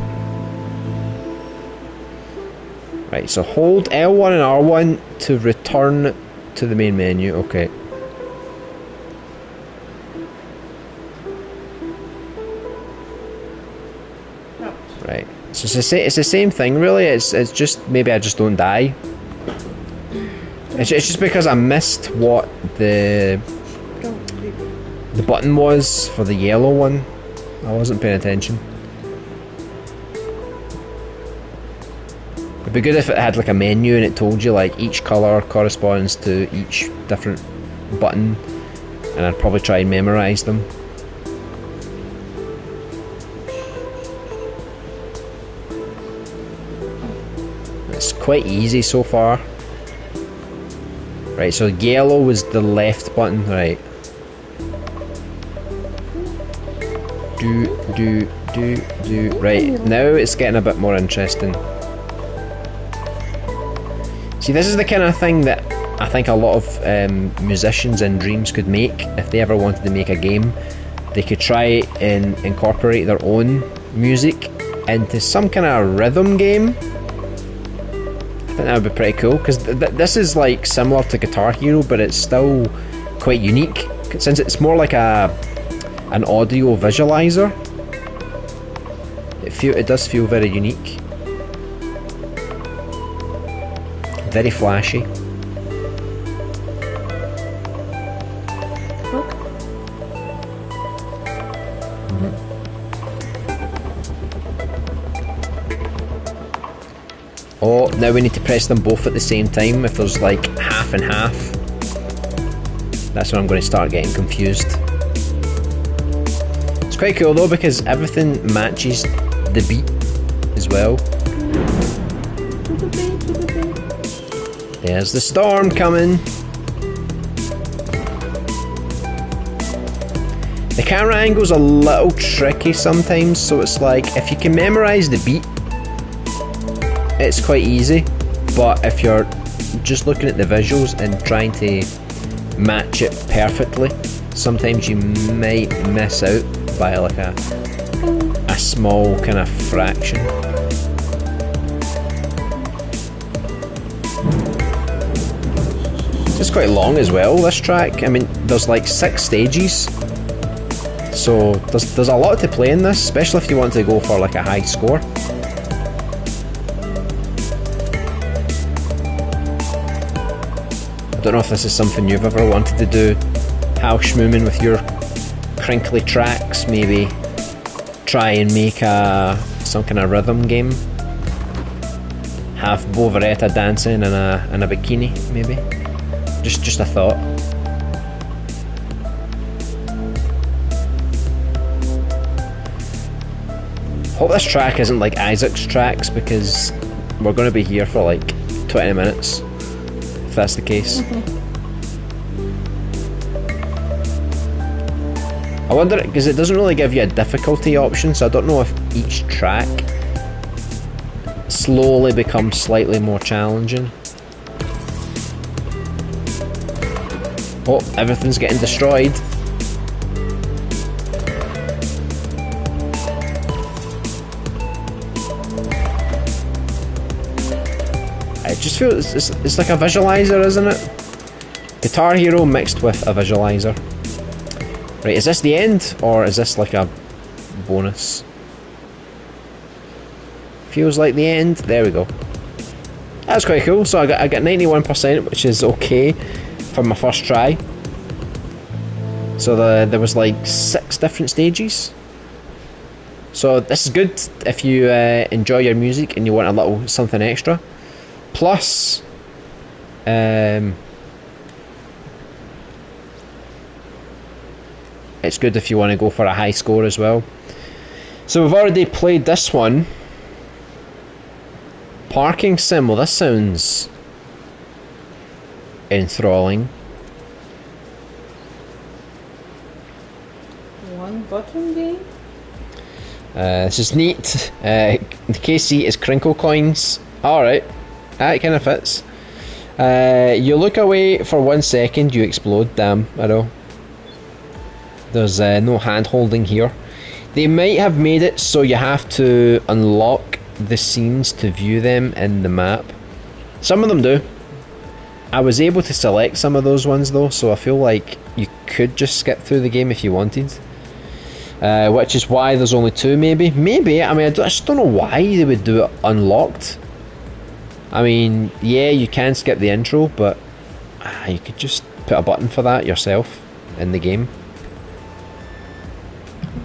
Right, so hold L1 and R1 to return to the main menu. Okay. Right. So it's the same thing, really. It's just maybe I just don't die. It's just because I missed what the button was for the yellow one. I wasn't paying attention. It'd be good if it had like a menu and it told you like each colour corresponds to each different button, and I'd probably try and memorise them. It's quite easy so far. Right, so yellow was the left button, right. Do. Right, now it's getting a bit more interesting. See, this is the kind of thing that I think a lot of musicians in Dreams could make if they ever wanted to make a game. They could try and incorporate their own music into some kind of rhythm game. I think that would be pretty cool, because this is like similar to Guitar Hero, but it's still quite unique, since it's more like an audio visualizer. It does feel very unique. Very flashy. Oh, now we need to press them both at the same time if there's like half and half. That's when I'm going to start getting confused. It's quite cool though, because everything matches the beat as well. There's the storm coming. The camera angle's a little tricky sometimes, so it's like if you can memorise the beat, it's quite easy, but if you're just looking at the visuals and trying to match it perfectly, sometimes you might miss out by like a small kind of fraction. It's quite long as well, this track. I mean, there's like 6 stages, so there's a lot to play in this, especially if you want to go for like a high score. I don't know if this is something you've ever wanted to do, house schmooming with your crinkly tracks, maybe try and make some kind of rhythm game. have Boveretta dancing in a bikini, maybe. Just a thought. Hope this track isn't like Isaac's tracks, because we're going to be here for like 20 minutes, if that's the case. I wonder, because it doesn't really give you a difficulty option, so I don't know if each track slowly becomes slightly more challenging. Oh, everything's getting destroyed. It just feels, it's like a visualizer, isn't it? Guitar Hero mixed with a visualizer. Right, is this the end, or is this like a bonus? Feels like the end. There we go. That's quite cool. So I got 91%, which is okay for my first try. So there was like 6 different stages. So this is good if you enjoy your music and you want a little something extra. Plus, it's good if you want to go for a high score as well. So we've already played this one. Parking sim. Well, this sounds enthralling. One button game? This is neat. The KC is crinkle coins. Alright. That kind of fits. You look away for 1 second, you explode. Damn, I know. There's no hand holding here. They might have made it so you have to unlock the scenes to view them in the map. Some of them do. I was able to select some of those ones though, so I feel like you could just skip through the game if you wanted. Which is why there's only 2 maybe. Maybe, I mean, I just don't know why they would do it unlocked. I mean, yeah, you can skip the intro, but you could just put a button for that yourself in the game.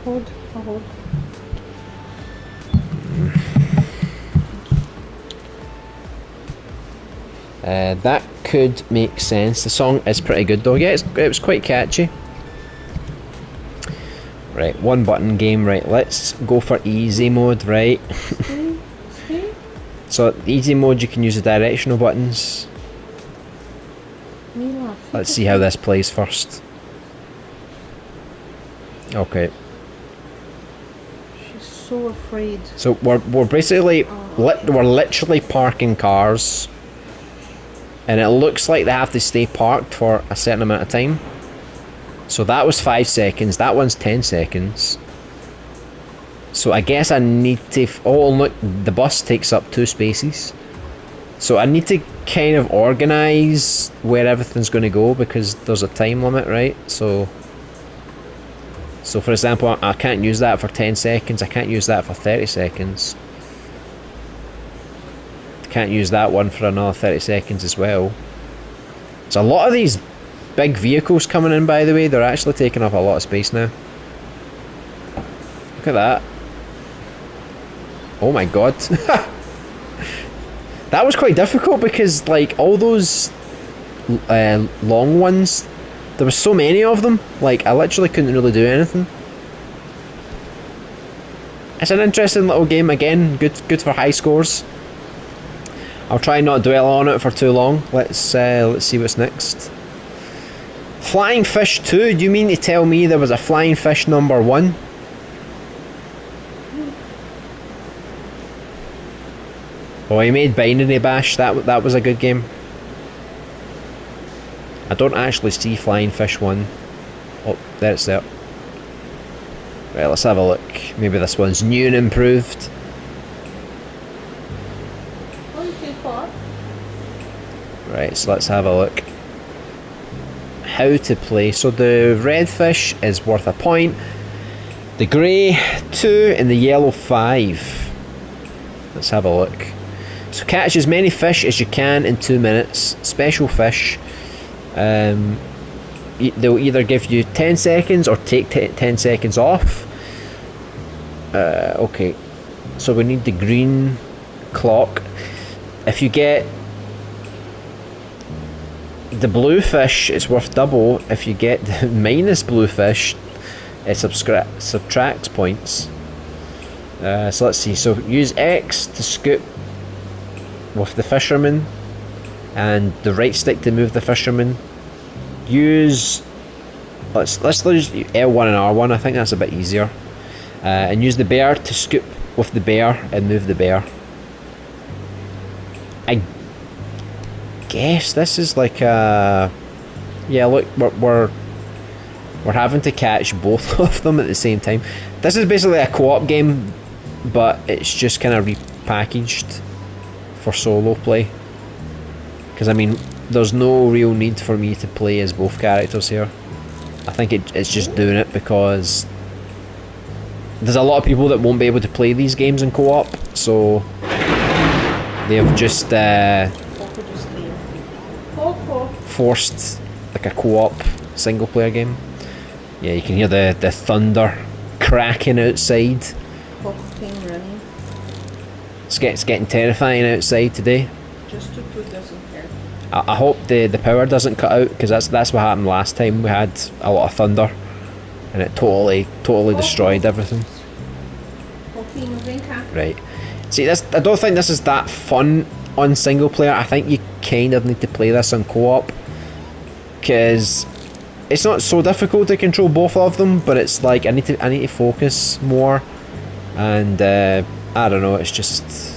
Hold. That could make sense. The song is pretty good though. Yeah, it was quite catchy. Right, 1 button game. Right, let's go for easy mode. Right. So easy mode, you can use the directional buttons. Let's see how this plays first. Okay. She's so afraid. So we're basically we're literally parking cars, and it looks like they have to stay parked for a certain amount of time. So that was 5 seconds. That one's 10 seconds. So I guess I need to... Oh, look, the bus takes up 2 spaces. So I need to kind of organise where everything's going to go, because there's a time limit, right? So for example, I can't use that for 10 seconds. I can't use that for 30 seconds. Can't use that one for another 30 seconds as well. So a lot of these big vehicles coming in, by the way, they're actually taking up a lot of space now. Look at that. Oh my god. That was quite difficult, because like all those long ones, there was so many of them, like I literally couldn't really do anything. It's an interesting little game. Again, good for high scores. I'll try not to dwell on it for too long. Let's see what's next. Flying Fish 2. Do you mean to tell me there was a Flying Fish number 1? Oh, he made Binary Bash. That was a good game. I don't actually see Flying Fish 1. Oh, there it's there. Right, let's have a look. Maybe this one's new and improved. Right, so let's have a look. How to play. So the red fish is worth a point. The grey 2 and the yellow 5. Let's have a look. So catch as many fish as you can in 2 minutes. Special fish. They'll either give you 10 seconds or take 10 seconds off. Okay. So we need the green clock. if you get the bluefish, it's worth double. If you get the minus bluefish, it subtracts points. So let's see. So use X to scoop with the fisherman, and the right stick to move the fisherman. Use let's use L1 and R1. I think that's a bit easier. And use the bear to scoop with the bear and move the bear. I guess this is like a look, we're having to catch both of them at the same time. This is basically a co-op game, but it's just kind of repackaged for solo play. Because I mean, there's no real need for me to play as both characters here. I think it's just doing it because there's a lot of people that won't be able to play these games in co-op, so they have just forced like a co-op single player game. Yeah, you can hear the thunder cracking outside. It's getting terrifying outside today. Just to put doesn't care. I hope the power doesn't cut out, because that's what happened last time. We had a lot of thunder and it totally destroyed everything. Right. See, I don't think this is that fun on single player. I think you kind of need to play this on co-op, because it's not so difficult to control both of them, but it's like I need to focus more, and I don't know, it's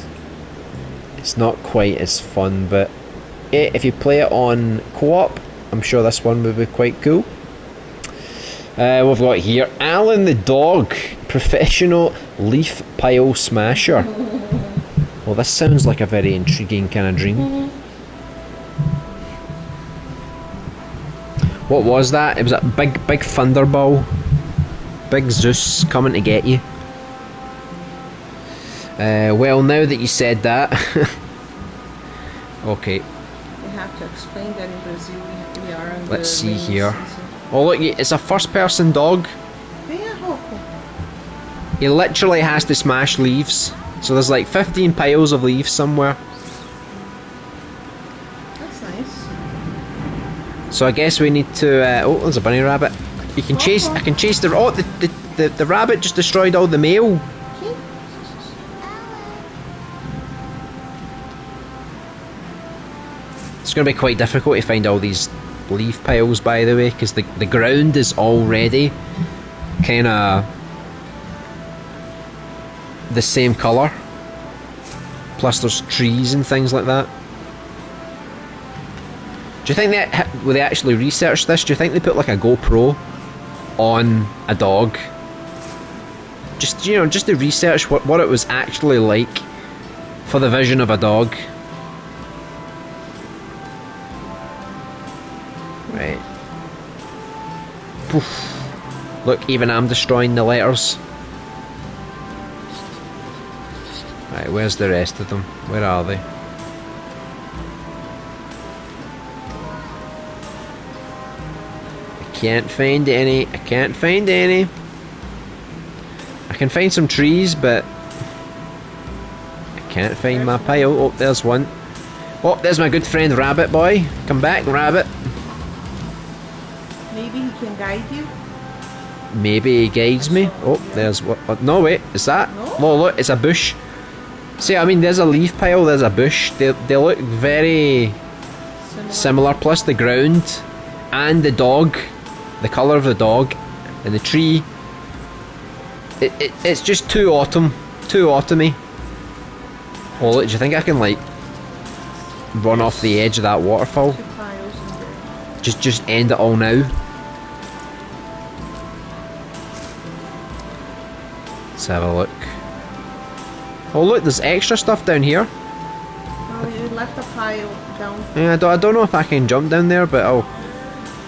not quite as fun. But if you play it on co-op, I'm sure this one would be quite cool. We've got here Alan the dog, professional leaf pile smasher. Well, this sounds like a very intriguing kind of dream. What was that? It was a big thunderball, big Zeus coming to get you. Well, now that you said that, okay. We have to explain that in Brazil we are on Let's the see rainy here. season. Oh look, it's a first-person dog. He literally has to smash leaves. So there's like 15 piles of leaves somewhere. That's nice. So I guess we need to. Oh, there's a bunny rabbit. You can chase. I can chase the. Oh, the rabbit just destroyed all the mail. It's going to be quite difficult to find all these leaf piles, by the way, because the ground is already kind of the same colour. Plus there's trees and things like that. Do you think that will they actually research this? Do you think they put like a GoPro on a dog? Just just to research what it was actually like for the vision of a dog. Right. Poof. Look, even I'm destroying the letters. Right, where's the rest of them? Where are they? I can't find any. I can't find any. I can find some trees, but I can't find my pile. Oh, there's one. Oh, there's my good friend Rabbit Boy. Come back, Rabbit. Maybe he can guide you? Maybe he guides me. Oh, there's what? No, wait, is that? No? Oh, look, it's a bush. See, I mean, there's a leaf pile, there's a bush. They look very similar. Plus the ground and the dog, the colour of the dog and the tree. It's just too autumny. Oh, look, do you think I can like run off the edge of that waterfall? Just end it all now. Let's have a look. Oh look, there's extra stuff down here. Oh, you left a pile down. Yeah, I don't know if I can jump down there, but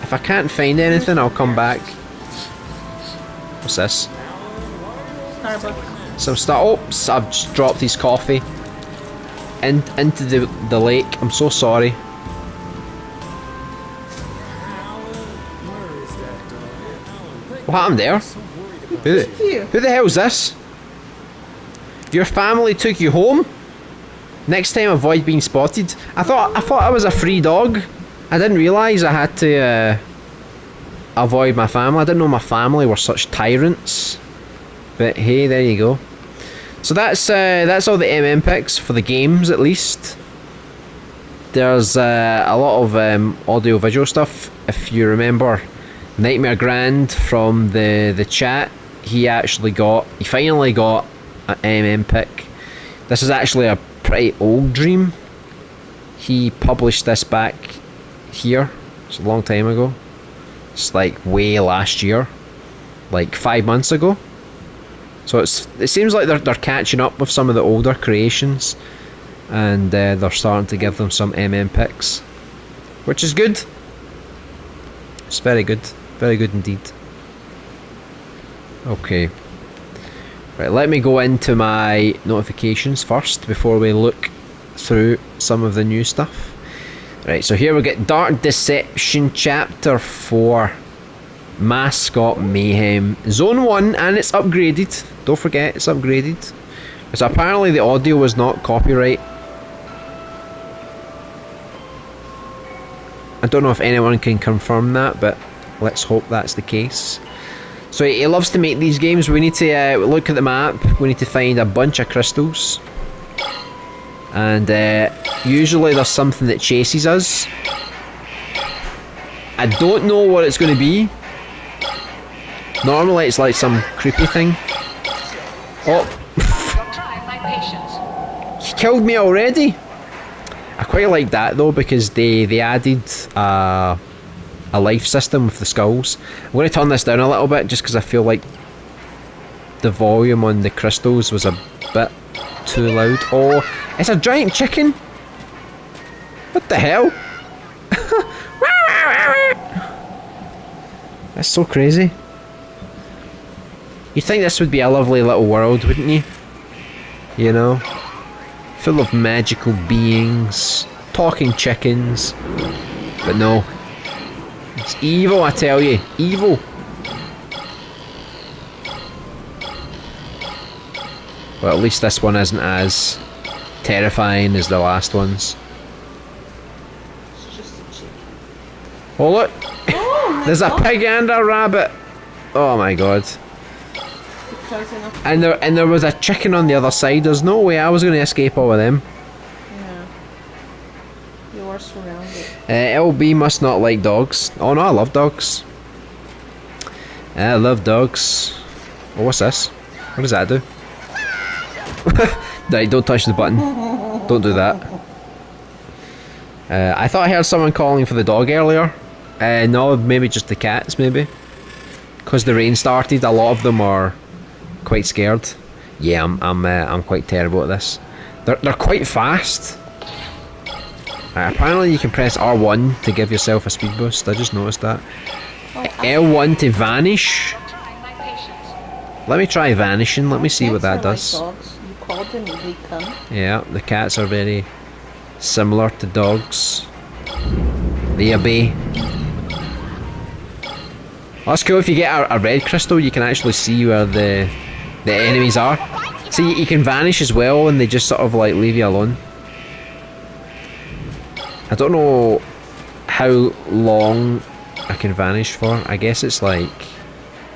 if I can't find anything, I'll come back. What's this? Starbucks. Some stuff. Oh, so I've just dropped his coffee into the lake. I'm so sorry. What happened there? Who the hell is this? Your family took you home? Next time, avoid being spotted. I thought I was a free dog. I didn't realise I had to avoid my family. I didn't know my family were such tyrants. But hey, there you go. So that's all the MM picks for the games, at least. There's a lot of audio visual stuff. If you remember Nightmare Grand from the chat, he finally got an MM pick. This is actually a pretty old dream. He published this back here. It's a long time ago. It's like way last year, like 5 months ago. So it seems like they're catching up with some of the older creations, and they're starting to give them some MM picks, which is good. It's very good indeed. Okay, right, let me go into my notifications first before we look through some of the new stuff. Right, so here we get Dark Deception Chapter 4, Mascot Mayhem, Zone 1, and it's upgraded. Don't forget, it's upgraded. So apparently the audio was not copyright. I don't know if anyone can confirm that, but let's hope that's the case. So he loves to make these games. We need to look at the map. We need to find a bunch of crystals. And usually there's something that chases us. I don't know what it's going to be. Normally it's like some creepy thing. Oh. He killed me already. I quite like that though, because they added a life system with the skulls. I'm going to turn this down a little bit just because I feel like the volume on the crystals was a bit too loud. Oh, it's a giant chicken. What the hell? That's so crazy. You'd think this would be a lovely little world, wouldn't you? You know? Full of magical beings, talking chickens. But no. It's evil, I tell you. Evil. Well, at least this one isn't as terrifying as the last ones. It's just a chicken. Oh look! Oh, There's a pig and a rabbit! Oh my god. And there was a chicken on the other side. There's no way I was going to escape all of them. Yeah. You are surrounded. LB must not like dogs. Oh no, I love dogs. I love dogs. Oh, what's this? What does that do? Right, don't touch the button. Don't do that. I thought I heard someone calling for the dog earlier. No, maybe just the cats, maybe. Because the rain started, a lot of them are quite scared. Yeah, I'm quite terrible at this. They're quite fast. Apparently you can press R1 to give yourself a speed boost. I just noticed that. L1 to vanish. Let me try vanishing. Let me see what that does. Like dogs. You call them, they come. Yeah, the cats are very similar to dogs. They obey. Oh, that's cool. If you get a red crystal, you can actually see where the enemies are. See, you can vanish as well, and they just sort of like leave you alone. I don't know how long I can vanish for. I guess it's like...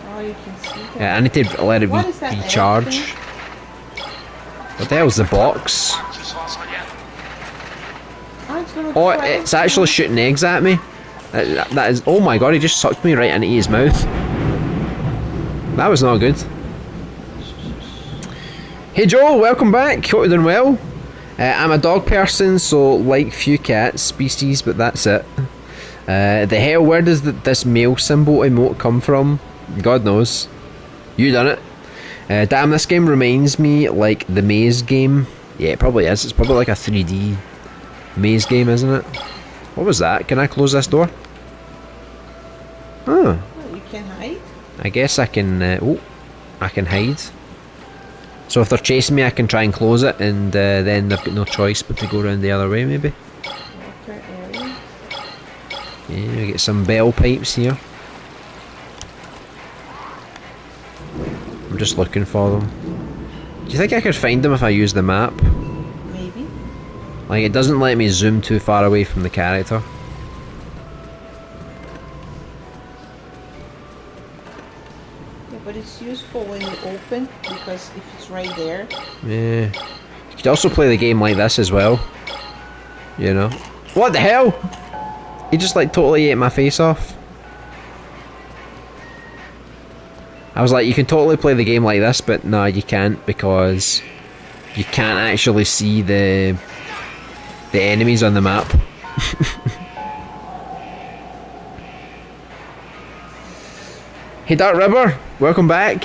Oh, you can see that. Yeah, I need to let it recharge. What the hell's the box? Oh, it's actually shooting eggs at me. That is... Oh my god, he just sucked me right into his mouth. That was not good. Hey Joel, welcome back. Hope you're doing well. I'm a dog person, so like few cat species, but that's it. The hell, where does this male symbol emote come from? God knows. You done it. Damn, this game reminds me like the maze game. Yeah, it probably is. It's probably like a 3D maze game, isn't it? What was that? Can I close this door? Oh. You can hide? I guess I can... I can hide. So if they're chasing me, I can try and close it, and then they've got no choice but to go around the other way, maybe. Water area. Yeah, we get some bell pipes here. I'm just looking for them. Do you think I could find them if I use the map? Maybe. Like, it doesn't let me zoom too far away from the character. Yeah, but it's useful when you open, because if it's right there. Yeah. You could also play the game like this as well. You know. What the hell? He just like totally ate my face off. I was like, you can totally play the game like this, but no, you can't, because you can't actually see the enemies on the map. Hey Dark River, welcome back.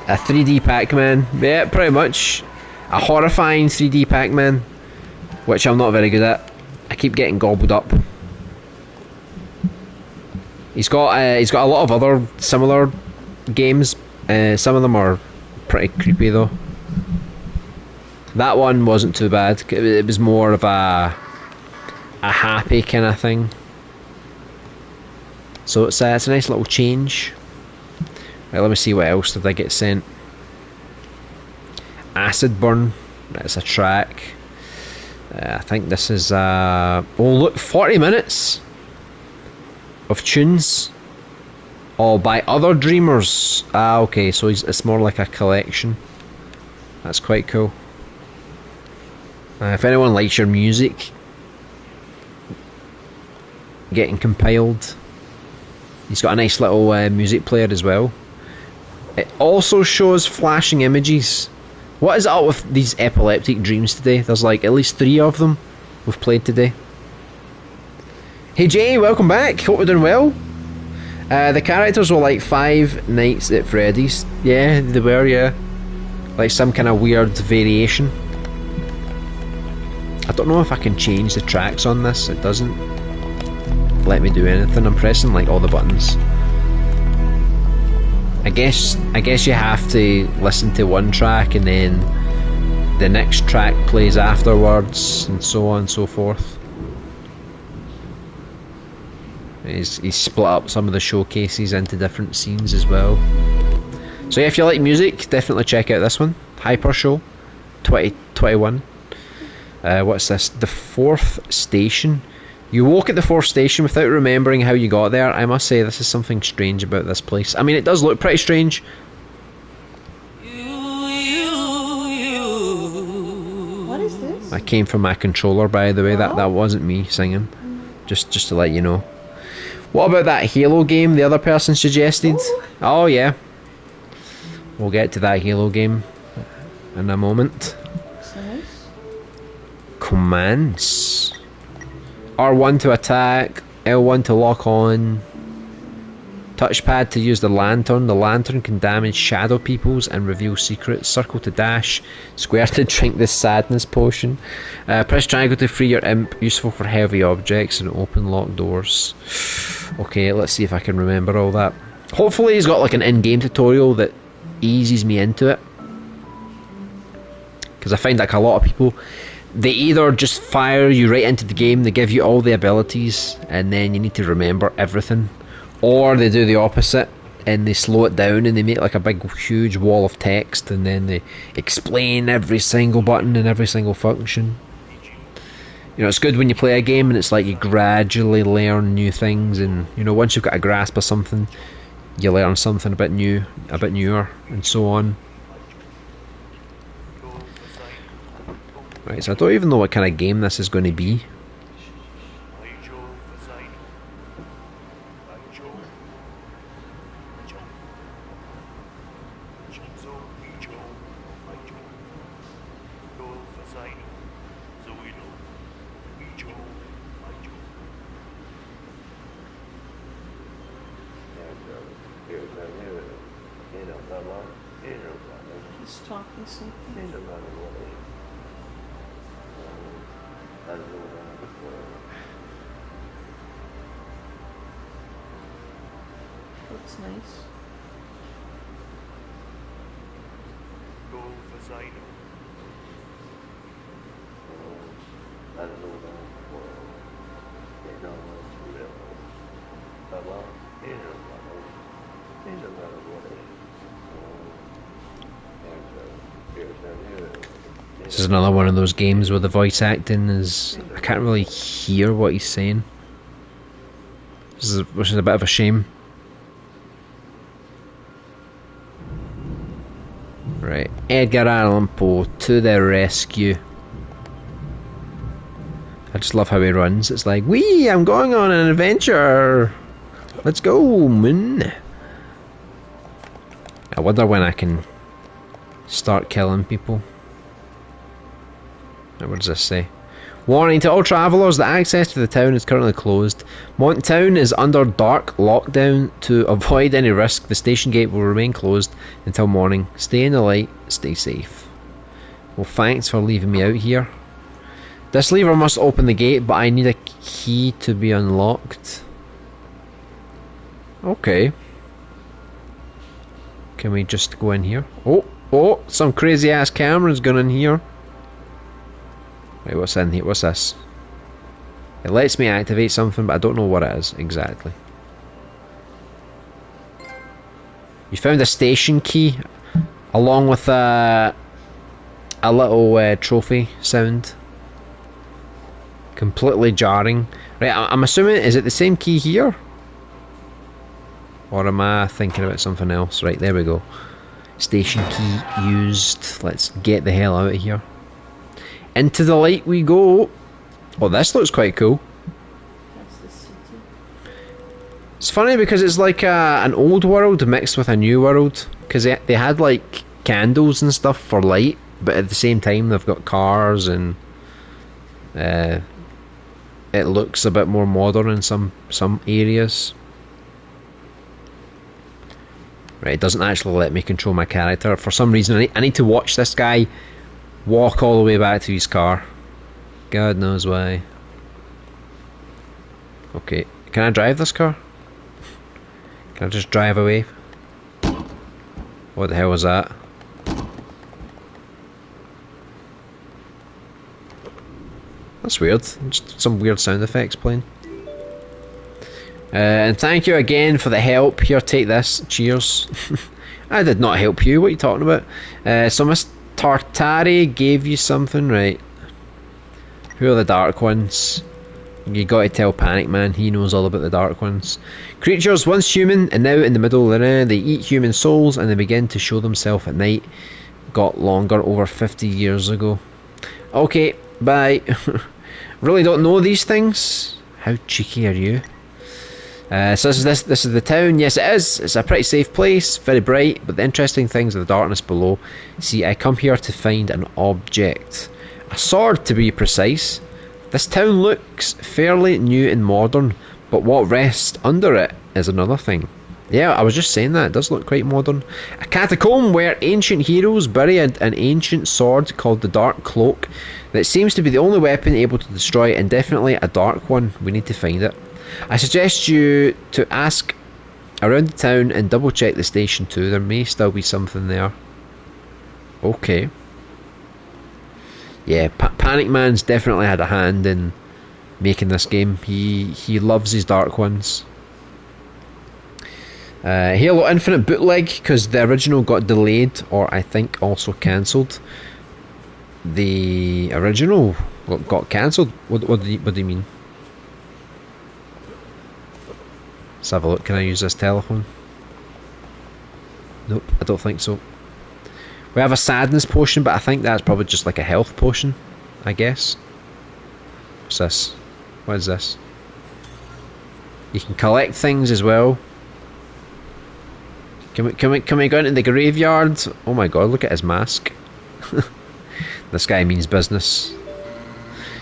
A 3D Pacman. Yeah, pretty much. A horrifying 3D Pacman, which I'm not very good at. I keep getting gobbled up. He's got a lot of other similar games. Some of them are pretty creepy though. That one wasn't too bad. It was more of a happy kind of thing. So it's a nice little change. Right, let me see what else did I get sent. Acid Burn. That's a track. I think this is oh look, 40 minutes of tunes. Oh, by other dreamers. Ah, okay, so it's more like a collection. That's quite cool. If anyone likes your music getting compiled, he's got a nice little music player as well. It also shows flashing images. What is up with these epileptic dreams today? There's like at least 3 of them we've played today. Hey Jay, welcome back. Hope you're doing well. The characters were like Five Nights at Freddy's. Yeah, they were, yeah. Like some kind of weird variation. I don't know if I can change the tracks on this. It doesn't let me do anything. I'm pressing like all the buttons. I guess you have to listen to one track and then the next track plays afterwards, and so on and so forth. He's split up some of the showcases into different scenes as well. So yeah, if you like music, definitely check out this one. Hyper Show 2021. What's this? The 4th station. You woke at the 4th station without remembering how you got there. I must say, this is something strange about this place. I mean, it does look pretty strange. What is this? That came from my controller, by the way. That wasn't me singing. Just to let you know. What about that Halo game the other person suggested? Oh yeah. We'll get to that Halo game in a moment. Nice. Commands. R1 to attack, L1 to lock on, touchpad to use the lantern. The lantern can damage shadow peoples and reveal secrets. Circle to dash, square to drink the sadness potion. Press triangle to free your imp, useful for heavy objects and open locked doors. Okay, let's see if I can remember all that. Hopefully he's got like an in-game tutorial that eases me into it. Because I find like a lot of people, they either just fire you right into the game, they give you all the abilities, and then you need to remember everything. Or they do the opposite, and they slow it down and they make like a big huge wall of text, and then they explain every single button and every single function. You know, it's good when you play a game and it's like you gradually learn new things, and you know, once you've got a grasp of something, you learn something a bit newer, and so on. Right, so I don't even know what kind of game this is going to be. He's talking something. Looks nice. This is another one of those games where the voice acting is... I can't really hear what he's saying. Which is a bit of a shame. Right, Edgar Allan Poe to the rescue. I just love how he runs. It's like, wee, I'm going on an adventure. Let's go, man. I wonder when I can start killing people. What does this say? Warning to all travellers, the access to the town is currently closed. Town is under dark lockdown. To avoid any risk, the station gate will remain closed until morning. Stay in the light, stay safe. Well, thanks for leaving me out here. This lever must open the gate, but I need a key to be unlocked. Okay. Can we just go in here? Oh, some crazy ass camera's gone in here. Right, what's in here? What's this? It lets me activate something, but I don't know what it is exactly. You found a station key along with a little trophy sound. Completely jarring. Right, I'm assuming, is it the same key here? Or am I thinking about something else? Right, there we go. Station key used. Let's get the hell out of here. Into the light we go. Oh, this looks quite cool. That's the city. It's funny because it's like an old world mixed with a new world. Because they had like candles and stuff for light, but at the same time they've got cars and it looks a bit more modern in some areas. Right, it doesn't actually let me control my character. For some reason I need to watch this guy walk all the way back to his car. God knows why. Okay, can I drive this car? Can I just drive away? What the hell was that? That's weird. Just some weird sound effects playing. And thank you again for the help. Here, take this. Cheers. I did not help you. What are you talking about? So Miss Tartari gave you something, right? Who are the dark ones? You gotta tell Pacman, he knows all about the dark ones. Creatures once human and now in the middle of the night, they eat human souls and they begin to show themselves at night. Got longer over 50 years ago. Okay, bye. Really don't know these things? How cheeky are you? So this is the town. Yes, it is. It's a pretty safe place, very bright, but the interesting things are the darkness below. See, I come here to find an object. A sword, to be precise. This town looks fairly new and modern, but what rests under it is another thing. Yeah, I was just saying that. It does look quite modern. A catacomb where ancient heroes bury an ancient sword called the Dark Cloak that seems to be the only weapon able to destroy, and definitely a dark one. We need to find it. I suggest you to ask around the town and double check the station too. There may still be something there. Okay. Yeah, Pacman's definitely had a hand in making this game. He loves his dark ones. Halo Infinite bootleg, because the original got delayed, or I think also cancelled. The original got cancelled? What do you mean? Let's have a look. Can I use this telephone? Nope, I don't think so. We have a sadness potion, but I think that's probably just like a health potion, I guess. What's this? What is this? You can collect things as well. Can we go into the graveyard? Oh my god, look at his mask. This guy means business.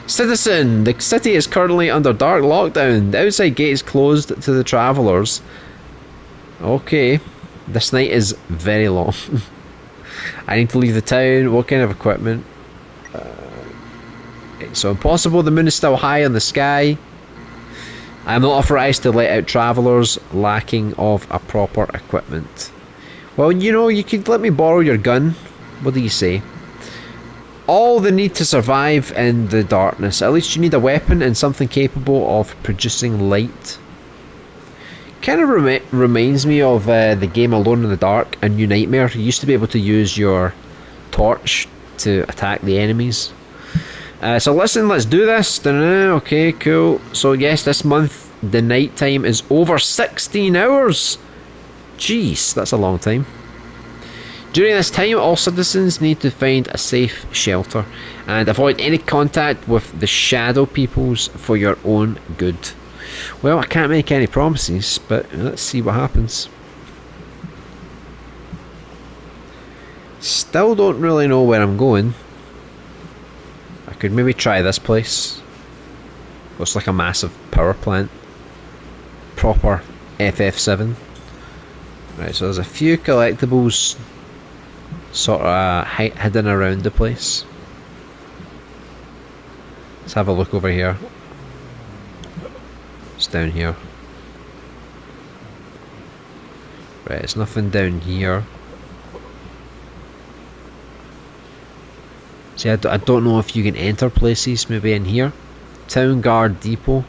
Citizen, the city is currently under dark lockdown. The outside gate is closed to the travellers. Okay, this night is very long. I need to leave the town. What kind of equipment? It's so impossible. The moon is still high in the sky. I am not authorised to let out travellers lacking of a proper equipment. Well, you know, you could let me borrow your gun. What do you say? All the need to survive in the darkness. At least you need a weapon and something capable of producing light. Kind of reminds me of the game Alone in the Dark, A New Nightmare. You used to be able to use your torch to attack the enemies. So listen, let's do this. Okay, cool. So yes, this month the night time is over 16 hours. Jeez, that's a long time. During this time, all citizens need to find a safe shelter and avoid any contact with the shadow peoples for your own good. Well, I can't make any promises, but let's see what happens. Still don't really know where I'm going. I could maybe try this place. Looks like a massive power plant. Proper FF7. Right, so there's a few collectibles sort of hidden around the place. Let's have a look over here. It's down here. Right, there's nothing down here. See, I don't know if you can enter places, maybe in here. Town Guard Depot.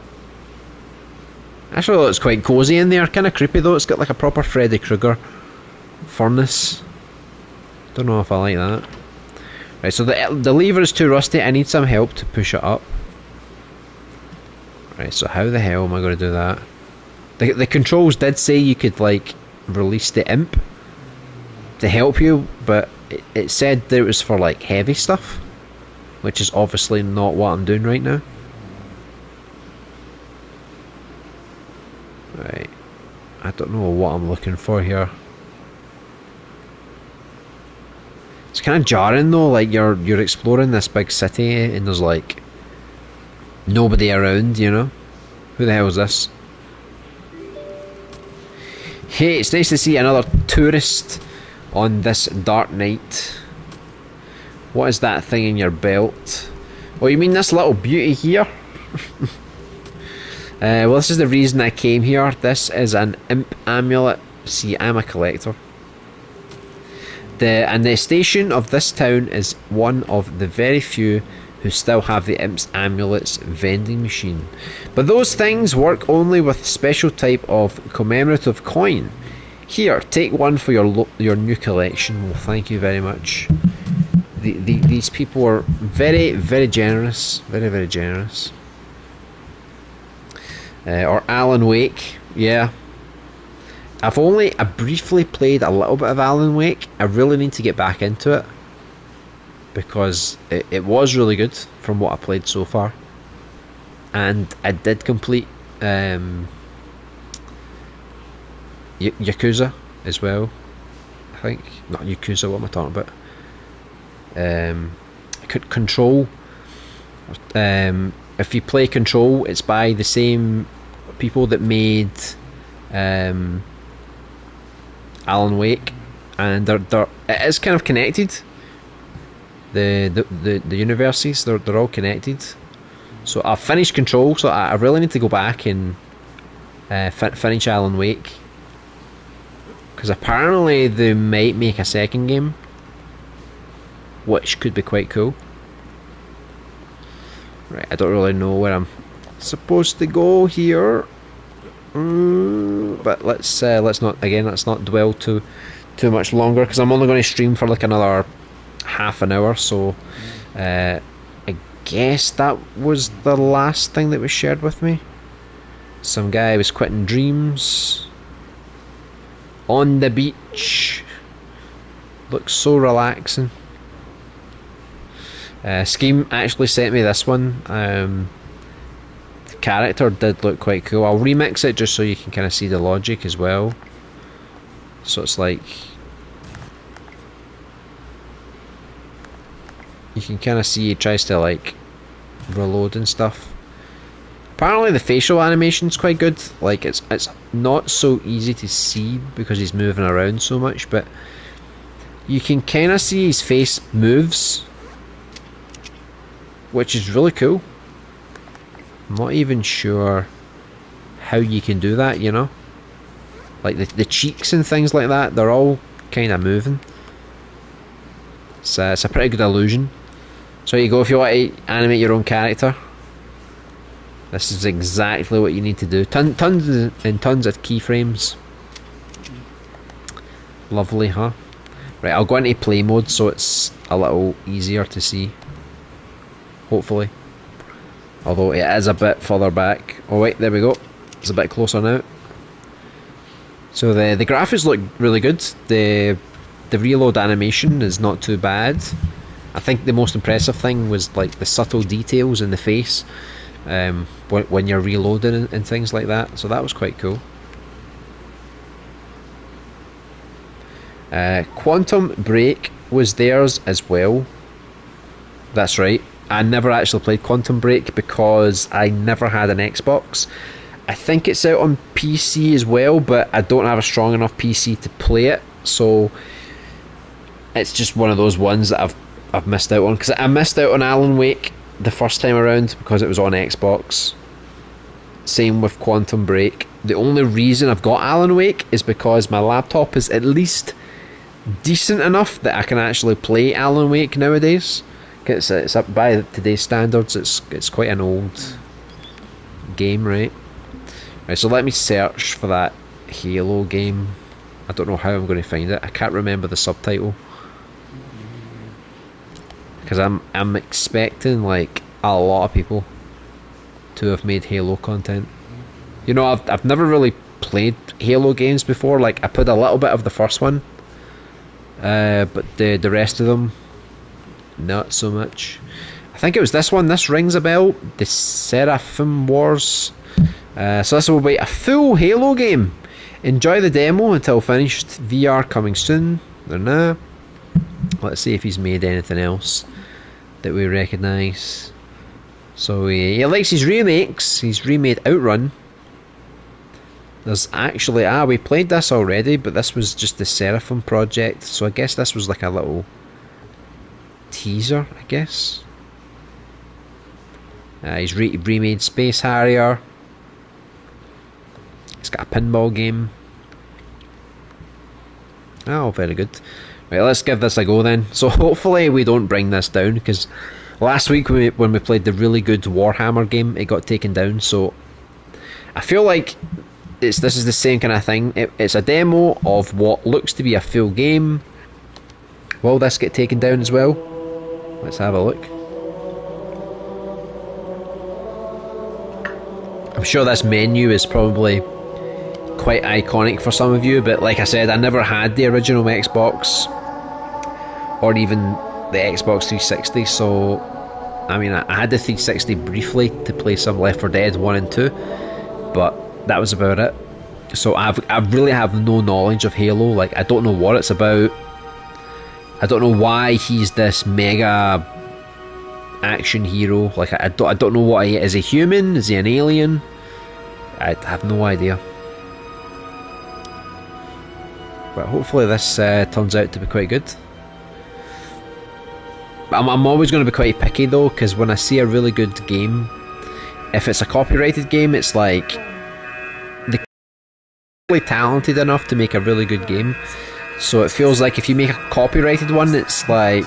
Actually, it looks quite cozy in there, kind of creepy though. It's got like a proper Freddy Krueger furnace. Don't know if I like that. Right, so the lever is too rusty. I need some help to push it up. Right, so how the hell am I going to do that? The controls did say you could like release the imp to help you, but it said that it was for like heavy stuff, which is obviously not what I'm doing right now. Right, I don't know what I'm looking for here. It's kind of jarring though, like you're exploring this big city and there's like nobody around, you know? Who the hell is this? Hey, it's nice to see another tourist on this dark night. What is that thing in your belt? Oh, you mean this little beauty here? Well, this is the reason I came here. This is an imp amulet. See, I'm a collector. And the station of this town is one of the very few who still have the imp's amulets vending machine. But those things work only with special type of commemorative coin. Here, take one for your new collection. Well, thank you very much. These people are very, very generous. Very, very generous. Or Alan Wake, yeah. I briefly played a little bit of Alan Wake. I really need to get back into it because it was really good from what I played so far, and I did complete Yakuza as well. I think not Yakuza. What am I talking about? Control. If you play Control, it's by the same people that made Alan Wake, and it is kind of connected. The universes, they're all connected. So I've finished Control, so I really need to go back and finish Alan Wake, because apparently they might make a second game, which could be quite cool. Right, I don't really know where I'm supposed to go here, but let's not dwell too much longer, because I'm only going to stream for like another half an hour. So I guess that was the last thing that was shared with me. Some guy was quitting Dreams on the beach. Looks so relaxing. Scheme actually sent me this one. The character did look quite cool. I'll remix it just so you can kind of see the logic as well. So it's like you can kind of see he tries to like reload and stuff. Apparently the facial animation's quite good. Like it's not so easy to see because he's moving around so much, but you can kind of see his face moves, which is really cool. I'm not even sure how you can do that, you know? Like the cheeks and things like that, they're all kind of moving. It's a pretty good illusion. So you go, if you want to animate your own character, this is exactly what you need to do. Tons and tons of keyframes. Lovely, huh? Right, I'll go into play mode so it's a little easier to see. Hopefully. Although it is a bit further back. Oh wait, there we go. It's a bit closer now. So the graphics look really good. The reload animation is not too bad. I think the most impressive thing was like the subtle details in the face when you're reloading and things like that. So that was quite cool. Quantum Break was theirs as well. That's right. I never actually played Quantum Break because I never had an Xbox. I think it's out on PC as well, but I don't have a strong enough PC to play it, so it's just one of those ones that I've missed out on, because I missed out on Alan Wake the first time around because it was on Xbox. Same with Quantum Break. The only reason I've got Alan Wake is because my laptop is at least decent enough that I can actually play Alan Wake nowadays. It's up by today's standards. It's quite an old game, right? Right, so let me search for that Halo game. I don't know how I'm going to find it. I can't remember the subtitle, because I'm expecting like a lot of people to have made Halo content. You know, I've never really played Halo games before. Like, I played a little bit of the first one, but the rest of them, not so much. I think it was this one. This rings a bell. The Seraphim Wars. So this will be a full Halo game. Enjoy the demo until finished. VR coming soon. Nah. Let's see if he's made anything else that we recognise. So he likes his remakes. He's remade Outrun. There's actually we played this already, but this was just the Seraphim project. So I guess this was like a little teaser, I guess. He's remade Space Harrier. It's got a pinball game. Oh, very good. Right, let's give this a go then. So hopefully we don't bring this down, because last week when we played the really good Warhammer game, it got taken down. So I feel like this is the same kind of thing. It's a demo of what looks to be a full game. Will this get taken down as well? Let's have a look. I'm sure this menu is probably quite iconic for some of you, but like I said, I never had the original Xbox or even the Xbox 360, so I mean, I had the 360 briefly to play some Left 4 Dead 1 and 2, but that was about it. So I really have no knowledge of Halo. Like, I don't know what it's about. I don't know why he's this mega action hero. Like, I don't know what he is. He human? Is he an alien? I have no idea. But hopefully this turns out to be quite good. I'm always going to be quite picky though, because when I see a really good game, if it's a copyrighted game, it's like they're really talented enough to make a really good game. So it feels like if you make a copyrighted one, it's like,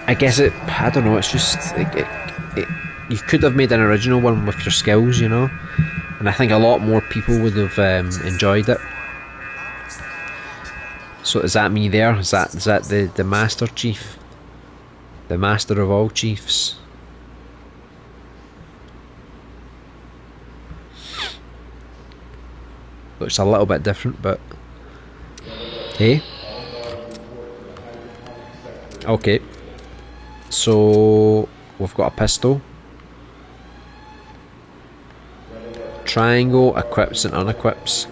I guess I don't know, it's just you could have made an original one with your skills, you know, and I think a lot more people would have enjoyed it. So is that me there? Is that the Master Chief? The Master of all Chiefs? Looks a little bit different, but hey. Okay. So we've got a pistol. Triangle equips and unequips.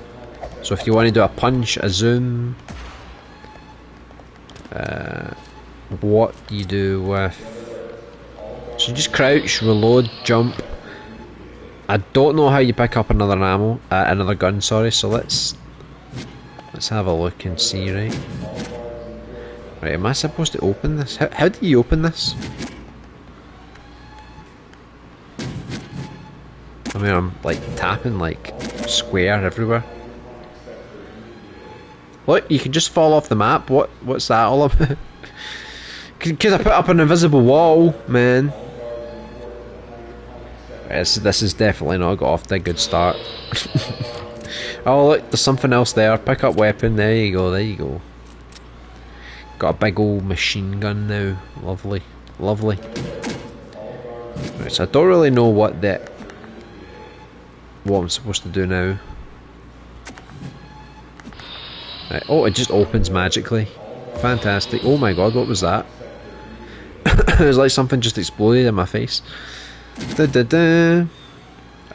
So if you want to do a punch, a zoom, what do you do with? So you just crouch, reload, jump. I don't know how you pick up another another gun. Sorry. So let's have a look and see. Right. Right. Am I supposed to open this? How do you open this? I mean, I'm like tapping like square everywhere. Look, you can just fall off the map. What's that all about? Because I put up an invisible wall, man. Right, this is definitely not got off to a good start. Oh look, there's something else there. Pick up weapon. There you go. There you go. Got a big old machine gun now. Lovely, lovely. Right, so I don't really know what I'm supposed to do now. Right. Oh, it just opens magically. Fantastic. Oh my god, what was that? It was like something just exploded in my face. Da, da, da.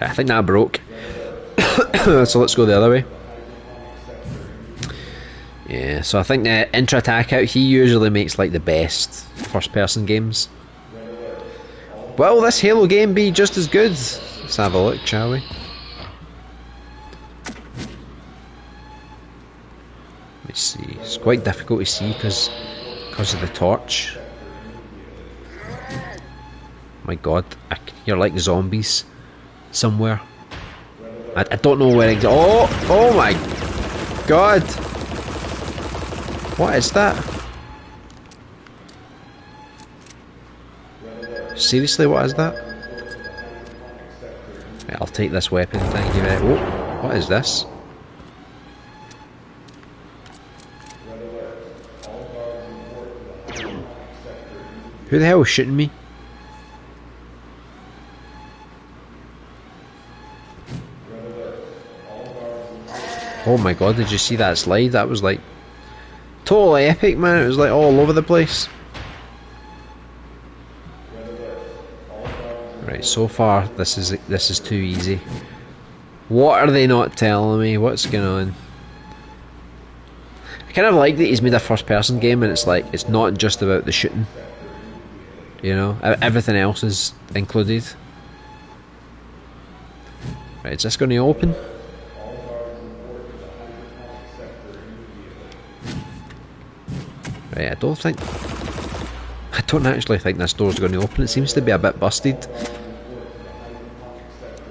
I think that broke. So let's go the other way. Yeah, so I think the Intra Attack Out, he usually makes like the best first person games. Will this Halo game be just as good? Let's have a look, shall we? Let's see. It's quite difficult to see because of the torch. My god, I can hear like zombies somewhere. I don't know where exactly. Oh my god! What is that? Seriously, what is that? Right, I'll take this weapon, thank you very much. Oh, what is this? Who the hell is shooting me? Oh my god, did you see that slide? That was like totally epic, man. It was like all over the place. Right, so far this is too easy. What are they not telling me? What's going on? I kind of like that he's made a first person game and it's like it's not just about the shooting. You know, everything else is included. Right, is this going to open? Right, I don't actually think this door's going to open. It seems to be a bit busted.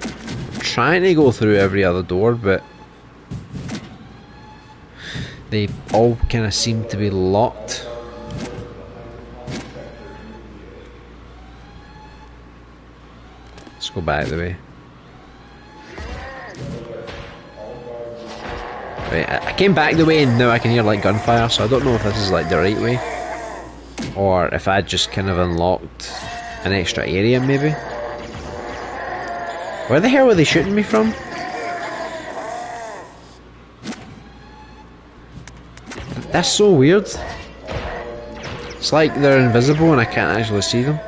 I'm trying to go through every other door, but they all kind of seem to be locked. Let's go back the way. Right, I came back the way and now I can hear like gunfire, so I don't know if this is like the right way or if I just kind of unlocked an extra area maybe. Where the hell were they shooting me from? That's so weird. It's like they're invisible and I can't actually see them.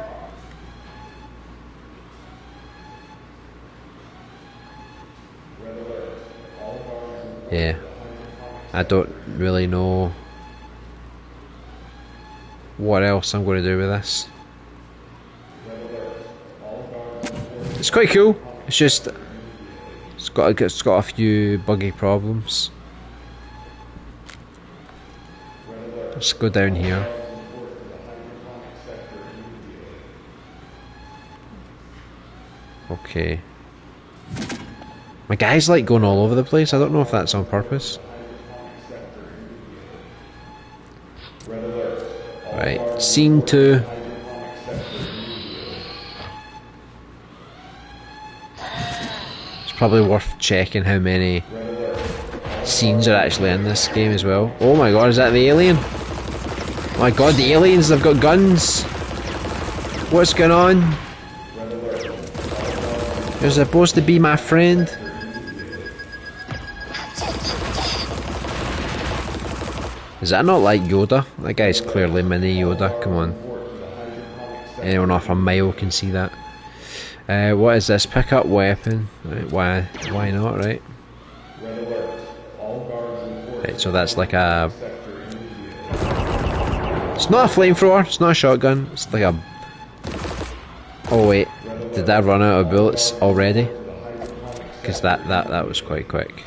Yeah, I don't really know what else I'm going to do with this. It's quite cool. It's just it's got a few buggy problems. Let's go down here. Okay. My guy's like going all over the place. I don't know if that's on purpose. Right, scene 2. It's probably worth checking how many scenes are actually in this game as well. Oh my god, is that the alien? Oh my god, the aliens, they've got guns. What's going on? You're supposed to be my friend. Is that not like Yoda? That guy's clearly mini Yoda, come on. Anyone off a mile can see that. What is this? Pick up weapon. Right, why not, right? Right, so that's like a... It's not a flamethrower, it's not a shotgun, it's like a... Oh wait, did I run out of bullets already? Because that was quite quick.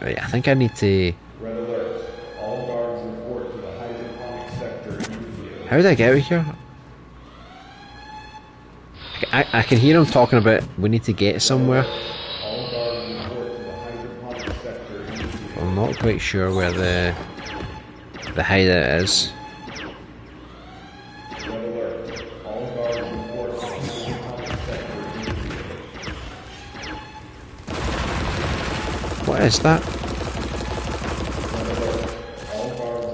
Right, I think I need to... How did I get out of here? I can hear him talking about we need to get somewhere. I'm not quite sure where the hideout is. What is that?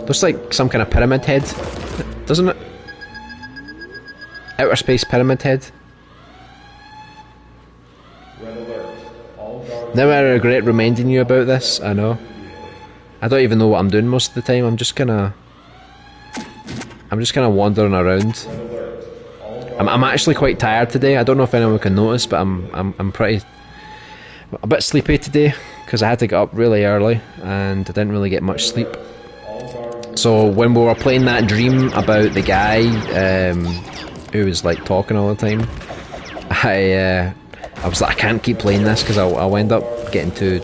Looks like some kind of pyramid head, doesn't it? Outer space pyramid head. Now I regret reminding you about this, I know. I don't even know what I'm doing most of the time, I'm just kinda wandering around. I'm actually quite tired today. I don't know if anyone can notice, but I'm pretty a bit sleepy today because I had to get up really early and I didn't really get much sleep. So when we were playing that dream about the guy who was like talking all the time, I was like, I can't keep playing this because I'll end up getting too.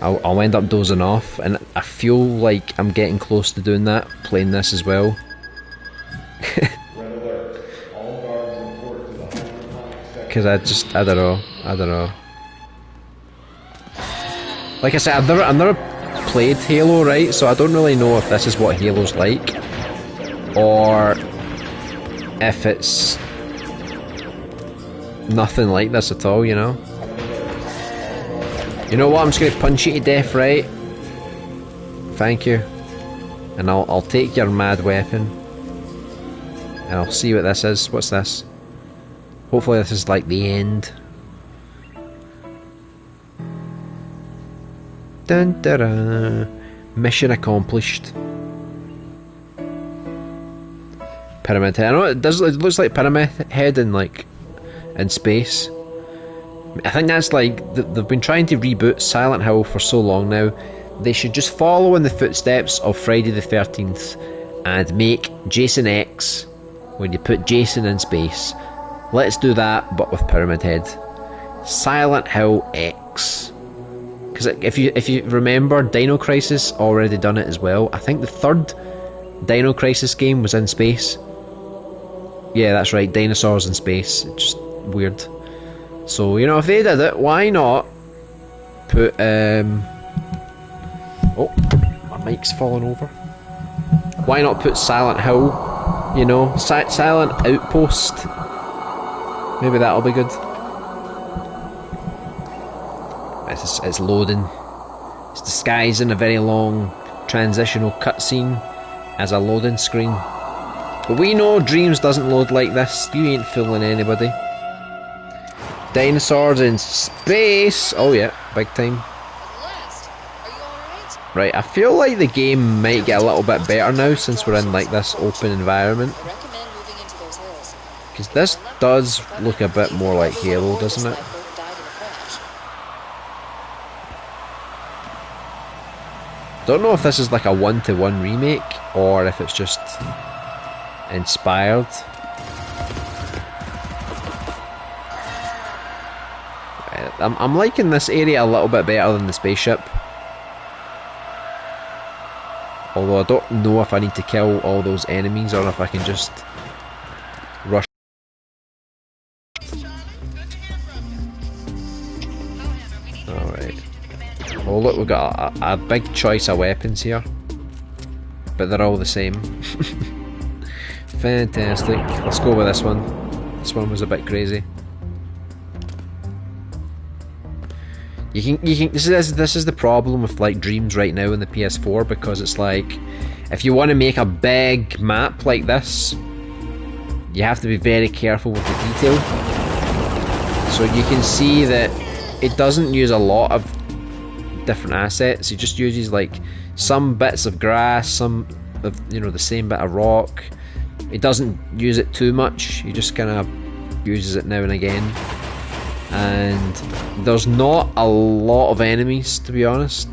I'll end up dozing off, and I feel like I'm getting close to doing that, playing this as well. Because I don't know. Like I said, I've never played Halo, right? So I don't really know if this is what Halo's like, or if it's nothing like this at all, you know? You know what, I'm just gonna punch you to death, right? Thank you. And I'll take your mad weapon. And I'll see what this is. What's this? Hopefully this is like the end. Dun dun dun. Mission accomplished. Pyramid Head. I know it looks like Pyramid Head in space. I think that's like they've been trying to reboot Silent Hill for so long now. They should just follow in the footsteps of Friday the 13th and make Jason X when you put Jason in space. Let's do that, but with Pyramid Head. Silent Hill X. Because if you remember, Dino Crisis already done it as well. I think the third Dino Crisis game was in space. Yeah, that's right, dinosaurs in space. It's just weird. So, you know, if they did it, why not put, oh, my mic's falling over. Why not put Silent Hill, you know, Silent Outpost? Maybe that'll be good. It's loading. It's disguising a very long transitional cutscene as a loading screen. But we know Dreams doesn't load like this. You ain't fooling anybody. Dinosaurs in space! Oh yeah, big time. Right, I feel like the game might get a little bit better now since we're in like this open environment. Because this does look a bit more like Halo, doesn't it? Don't know if this is like a one-to-one remake or if it's just inspired. I'm liking this area a little bit better than the spaceship. Although I don't know if I need to kill all those enemies or if I can just rush. Alright. Oh look, we've got a big choice of weapons here. But they're all the same. Fantastic. Let's go with this one. This one was a bit crazy. You can. This is the problem with like Dreams right now in the PS4, because it's like, if you want to make a big map like this, you have to be very careful with the detail. So you can see that it doesn't use a lot of different assets. It just uses like some bits of grass, some of, you know, the same bit of rock. It doesn't use it too much. He just kind of uses it now and again. And there's not a lot of enemies, to be honest.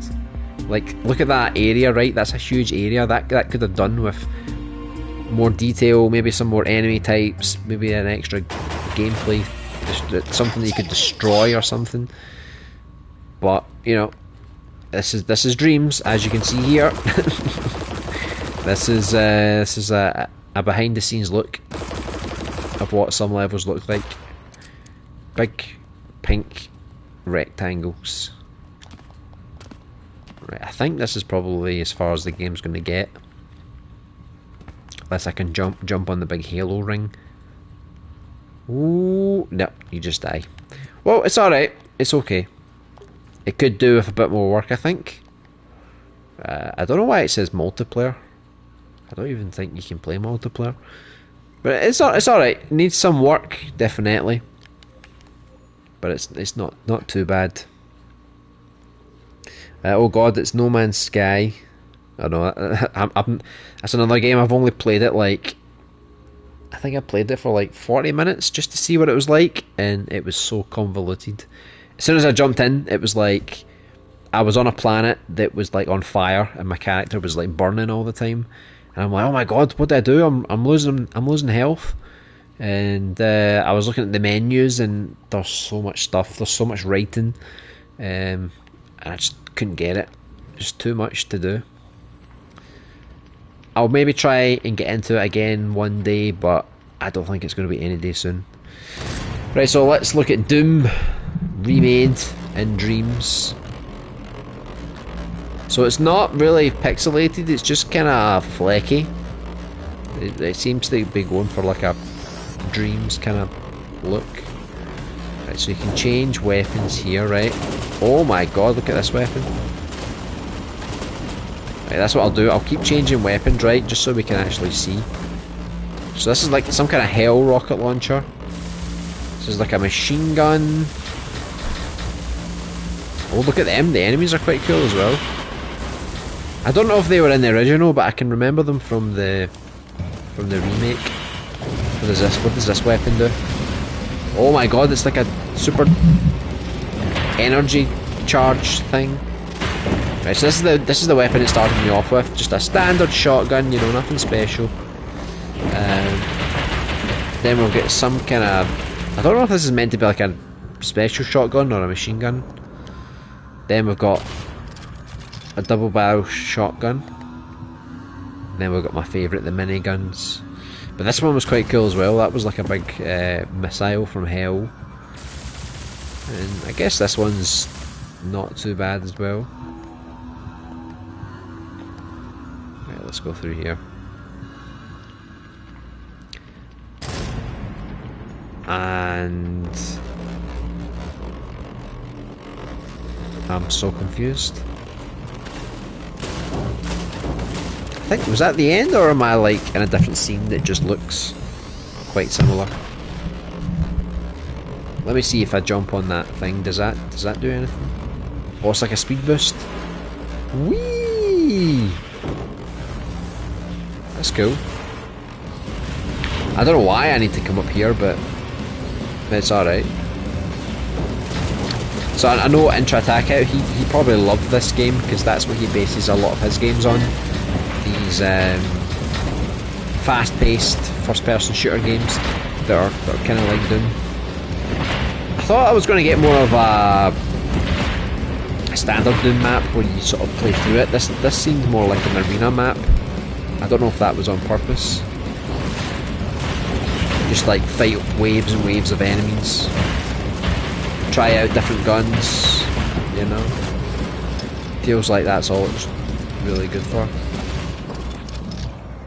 Like, look at that area, right? That's a huge area. That could have done with more detail, maybe some more enemy types, maybe an extra gameplay, something that you could destroy or something. But you know, this is Dreams, as you can see here. This is a behind the scenes look of what some levels look like. Big pink rectangles. Right, I think this is probably as far as the game's going to get. Unless I can jump on the big Halo ring. Ooh, no, you just die. Well, it's alright. It's okay. It could do with a bit more work, I think. I don't know why it says multiplayer. I don't even think you can play multiplayer. But it's alright. It needs some work, definitely. But it's not too bad. Oh god, it's No Man's Sky. I know. That's another game. I've only played it like... I think I played it for like 40 minutes just to see what it was like, and it was so convoluted. As soon as I jumped in, it was like I was on a planet that was like on fire, and my character was like burning all the time. And I'm like, oh my god, what did I do? I'm losing health. And I was looking at the menus, and there's so much stuff. There's so much writing, and I just couldn't get it. Just too much to do. I'll maybe try and get into it again one day, but I don't think it's going to be any day soon. Right, so let's look at Doom remade in Dreams. So it's not really pixelated, it's just kind of flecky. It seems to be going for like a Dreams kind of look. Right, so you can change weapons here, right? Oh my god, look at this weapon. Right, that's what I'll do. I'll keep changing weapons, right, just so we can actually see. So this is like some kind of hell rocket launcher. This is like a machine gun. Oh, look at them. The enemies are quite cool as well. I don't know if they were in the original, but I can remember them from the remake. What does this weapon do? Oh my god, it's like a super energy charge thing. Right, so this is the weapon it started me off with. Just a standard shotgun, you know, nothing special. Then we'll get some kind of... I don't know if this is meant to be like a special shotgun or a machine gun. Then we've got a double barrel shotgun. And then we've got my favourite, the miniguns. But this one was quite cool as well. That was like a big missile from hell. And I guess this one's not too bad as well. Right, let's go through here. And I'm so confused. I think, was that the end, or am I like in a different scene that just looks quite similar? Let me see if I jump on that thing. Does that do anything? Oh, it's like a speed boost. Whee! That's cool. I don't know why I need to come up here, but it's alright. So I know Intra Attack Out, he probably loved this game, because that's what he bases a lot of his games on. These fast-paced first-person shooter games that are kind of like Doom. I thought I was going to get more of a standard Doom map where you sort of play through it. This seemed more like an arena map. I don't know if that was on purpose. Just like fight waves and waves of enemies. Try out different guns, you know. Feels like that's all it's really good for.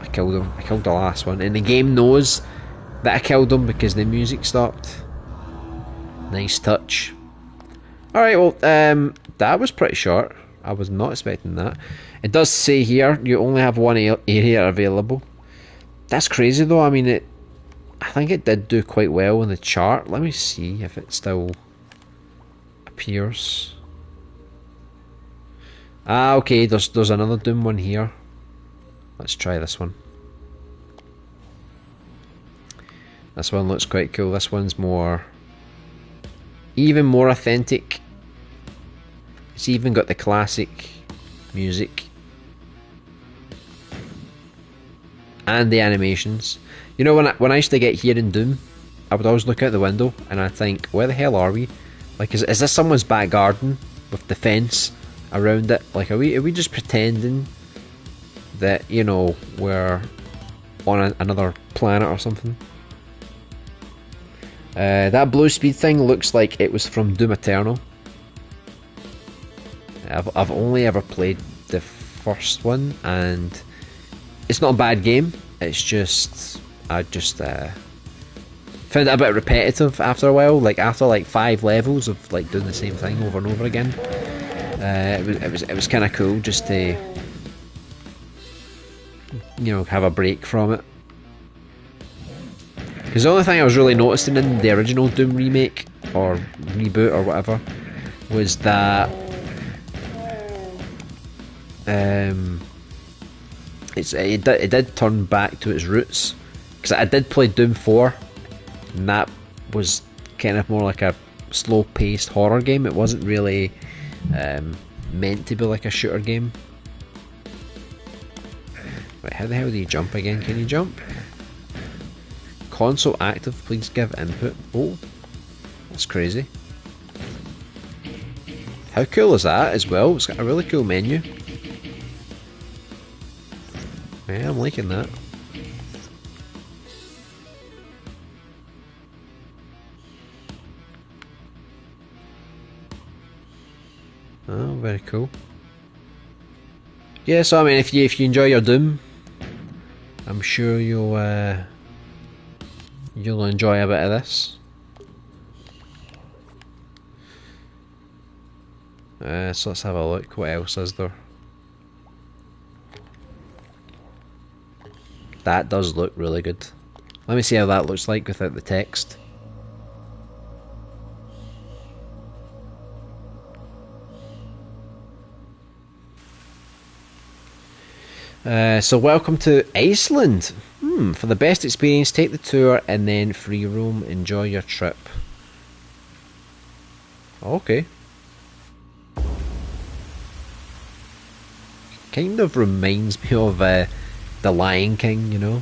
I killed him. I killed the last one. And the game knows that I killed him because the music stopped. Nice touch. Alright, well, that was pretty short. I was not expecting that. It does say here, you only have one area available. That's crazy though. I mean, I think it did do quite well in the chart. Let me see if it still appears. Ah, okay, there's another Doom one here. Let's try this one. This one looks quite cool. This one's even more authentic. It's even got the classic music and the animations. You know, when I used to get here in Doom, I would always look out the window and I'd think, where the hell are we? Like, is this someone's back garden with the fence around it? Like, are we just pretending that, you know, we're on another planet or something? That blue speed thing looks like it was from Doom Eternal. I've only ever played the first one, and it's not a bad game. It's just I just found it a bit repetitive after a while. Like after like 5 levels of like doing the same thing over and over again. It was kind of cool just to, you know, have a break from it. Because the only thing I was really noticing in the original Doom remake or reboot or whatever was that it did turn back to its roots. Because I did play Doom 4, and that was kind of more like a slow-paced horror game. It wasn't really meant to be like a shooter game. Wait, how the hell do you jump again? Can you jump? Console active, please give input. Oh, that's crazy. How cool is that as well? It's got a really cool menu. Yeah, I'm liking that. Oh, very cool. Yeah, so I mean, if you enjoy your Doom, I'm sure you'll enjoy a bit of this. So let's have a look. What else is there? That does look really good. Let me see how that looks like without the text. So welcome to Iceland. For the best experience, take the tour and then free roam. Enjoy your trip. Okay. Kind of reminds me of The Lion King, you know.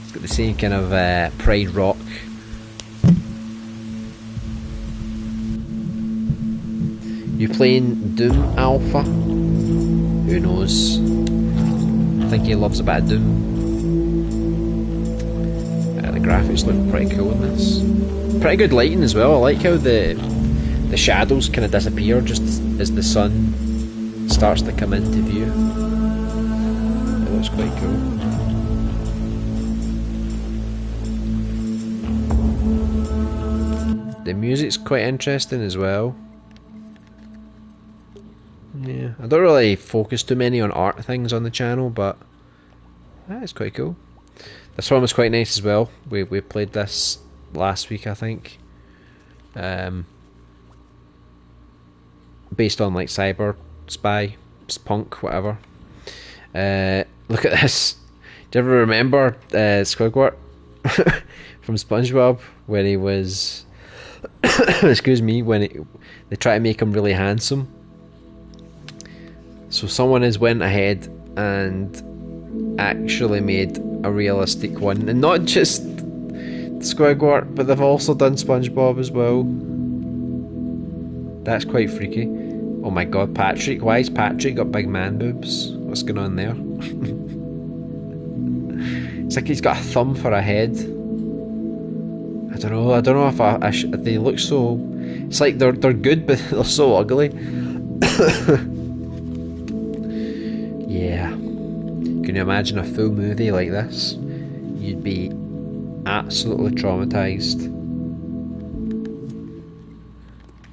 It's got the same kind of Pride Rock. You playing Doom Alpha? Who knows? I think he loves a bit of Doom. The graphics look pretty cool in this. Pretty good lighting as well. I like how the shadows kind of disappear just as the sun starts to come into view. It looks quite cool. The music's quite interesting as well. Yeah, I don't really focus too many on art things on the channel, but it's quite cool. This one was quite nice as well. We played this last week, I think. Based on like Cyber Spy, Punk, whatever. Look at this. Do you ever remember Squidward from Spongebob when he was excuse me, when they try to make him really handsome? So someone has went ahead and actually made a realistic one, and not just Squidward, but they've also done SpongeBob as well. That's quite freaky. Oh my god, Patrick! Why has Patrick got big man boobs? What's going on there? It's like he's got a thumb for a head. I don't know. I don't know if they look so. It's like they're good, but they're so ugly. Yeah. Can you imagine a full movie like this? You'd be absolutely traumatized.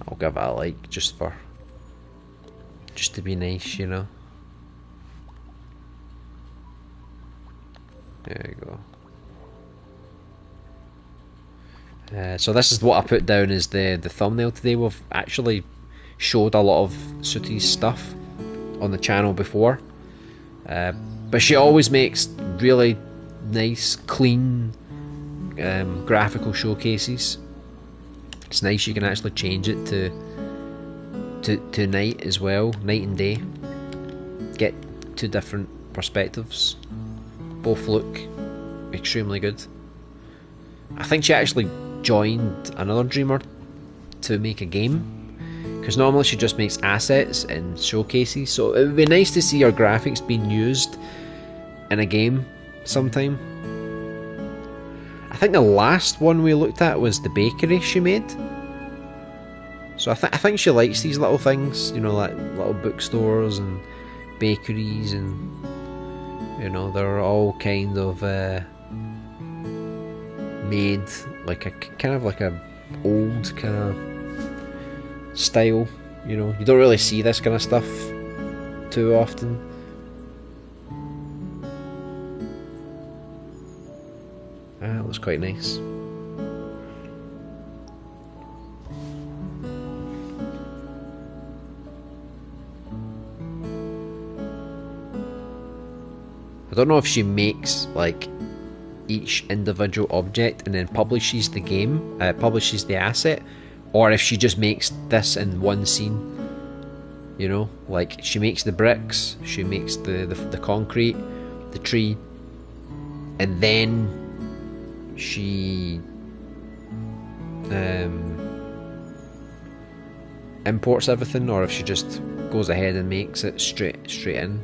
I'll give it a like just to be nice, you know. There you go. So this is what I put down as the thumbnail today. We've actually showed a lot of Sooty's stuff on the channel before. But she always makes really nice, clean, graphical showcases. It's nice you can actually change it to night as well, night and day. Get 2 different perspectives. Both look extremely good. I think she actually joined another dreamer to make a game, because normally she just makes assets and showcases, so it would be nice to see her graphics being used in a game sometime. I think the last one we looked at was the bakery she made. So I think she likes these little things, you know, like little bookstores and bakeries, and you know, they're all kind of made like a kind of like a old kind of style. You know, you don't really see this kind of stuff too often. That looks quite nice. I don't know if she makes like each individual object and then publishes the game, publishes the asset, or if she just makes this in one scene. You know, like she makes the bricks, she makes the concrete, the tree, and then she imports everything, or if she just goes ahead and makes it straight in.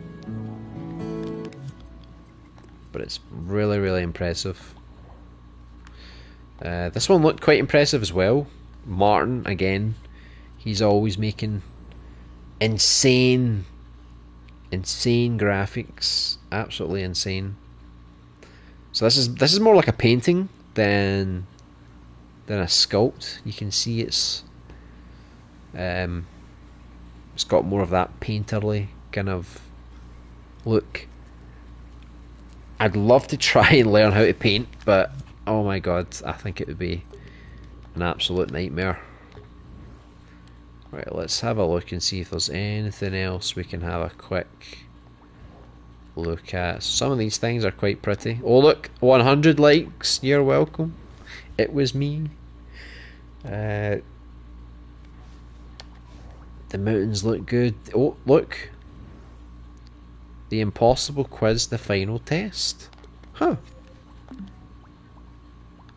But it's really, really impressive. This one looked quite impressive as well. Martin, again, he's always making insane graphics, absolutely insane. So this is more like a painting than a sculpt. You can see it's got more of that painterly kind of look. I'd love to try and learn how to paint, but oh my god, I think it would be an absolute nightmare. Right, let's have a look and see if there's anything else we can have a quick look at. Some of these things are quite pretty. Oh look, 100 likes, you're welcome. It was me. The mountains look good. Oh, look. The impossible quiz, the final test. Huh.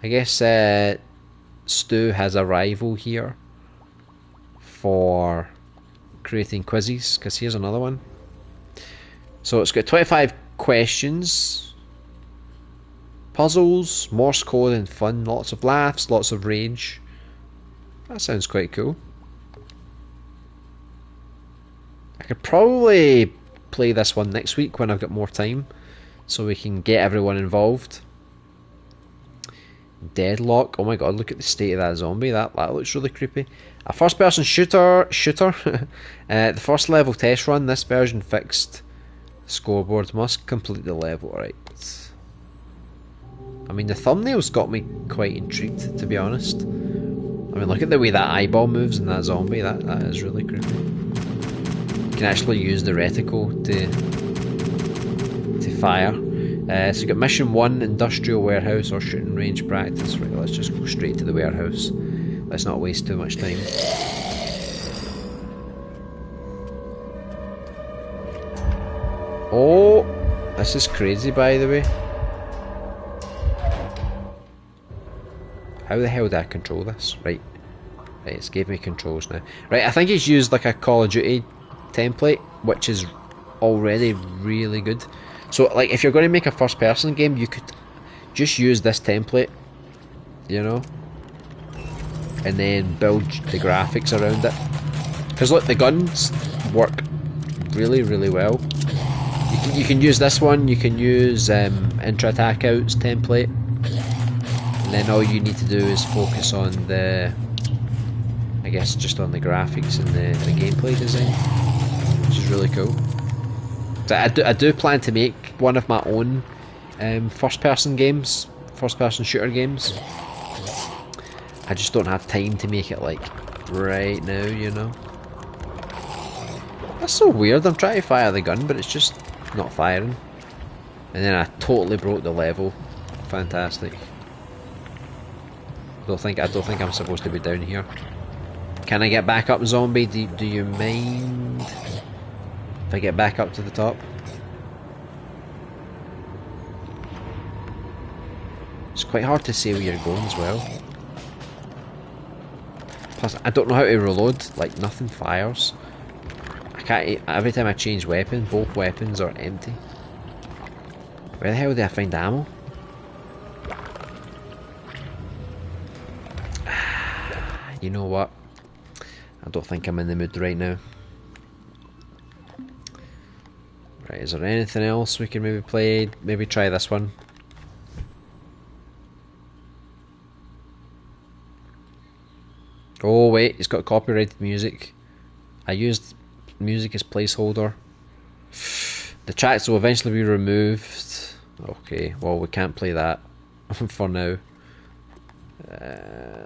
I guess Stu has a rival here for creating quizzes, because here's another one. So it's got 25 questions, puzzles, Morse code and fun, lots of laughs, lots of rage. That sounds quite cool. I could probably play this one next week when I've got more time, so we can get everyone involved. Deadlock. Oh my god, look at the state of that zombie. That looks really creepy. A first-person shooter. The first level test run. This version fixed scoreboard. Must complete the level. Right. I mean, the thumbnail's got me quite intrigued, to be honest. I mean, look at the way that eyeball moves in that zombie. That is really creepy. You can actually use the reticle to fire. So you got mission 1, industrial warehouse or shooting range practice. Right, let's just go straight to the warehouse. Let's not waste too much time. Oh, this is crazy, by the way. How the hell do I control this? Right, it's gave me controls now. Right, I think he's used like a Call of Duty template, which is already really good. So, like, if you're going to make a first-person game, you could just use this template, you know, and then build the graphics around it. Because look, the guns work really, really well. You can use this one. You can use Intra Attack Out's template, and then all you need to do is focus on the, I guess, just on the graphics and the gameplay design, which is really cool. I do plan to make one of my own first-person games, first-person shooter games. I just don't have time to make it like right now, you know. That's so weird. I'm trying to fire the gun, but it's just not firing. And then I totally broke the level. Fantastic. I don't think I'm supposed to be down here. Can I get back up, zombie? Do you mind? If I get back up to the top. It's quite hard to see where you're going as well. Plus, I don't know how to reload. Like, nothing fires. I can't. Every time I change weapon, both weapons are empty. Where the hell do I find ammo? You know what? I don't think I'm in the mood right now. Right, is there anything else we can maybe play? Maybe try this one. Oh wait, it's got copyrighted music. I used music as placeholder. The tracks will eventually be removed. Okay, well we can't play that for now.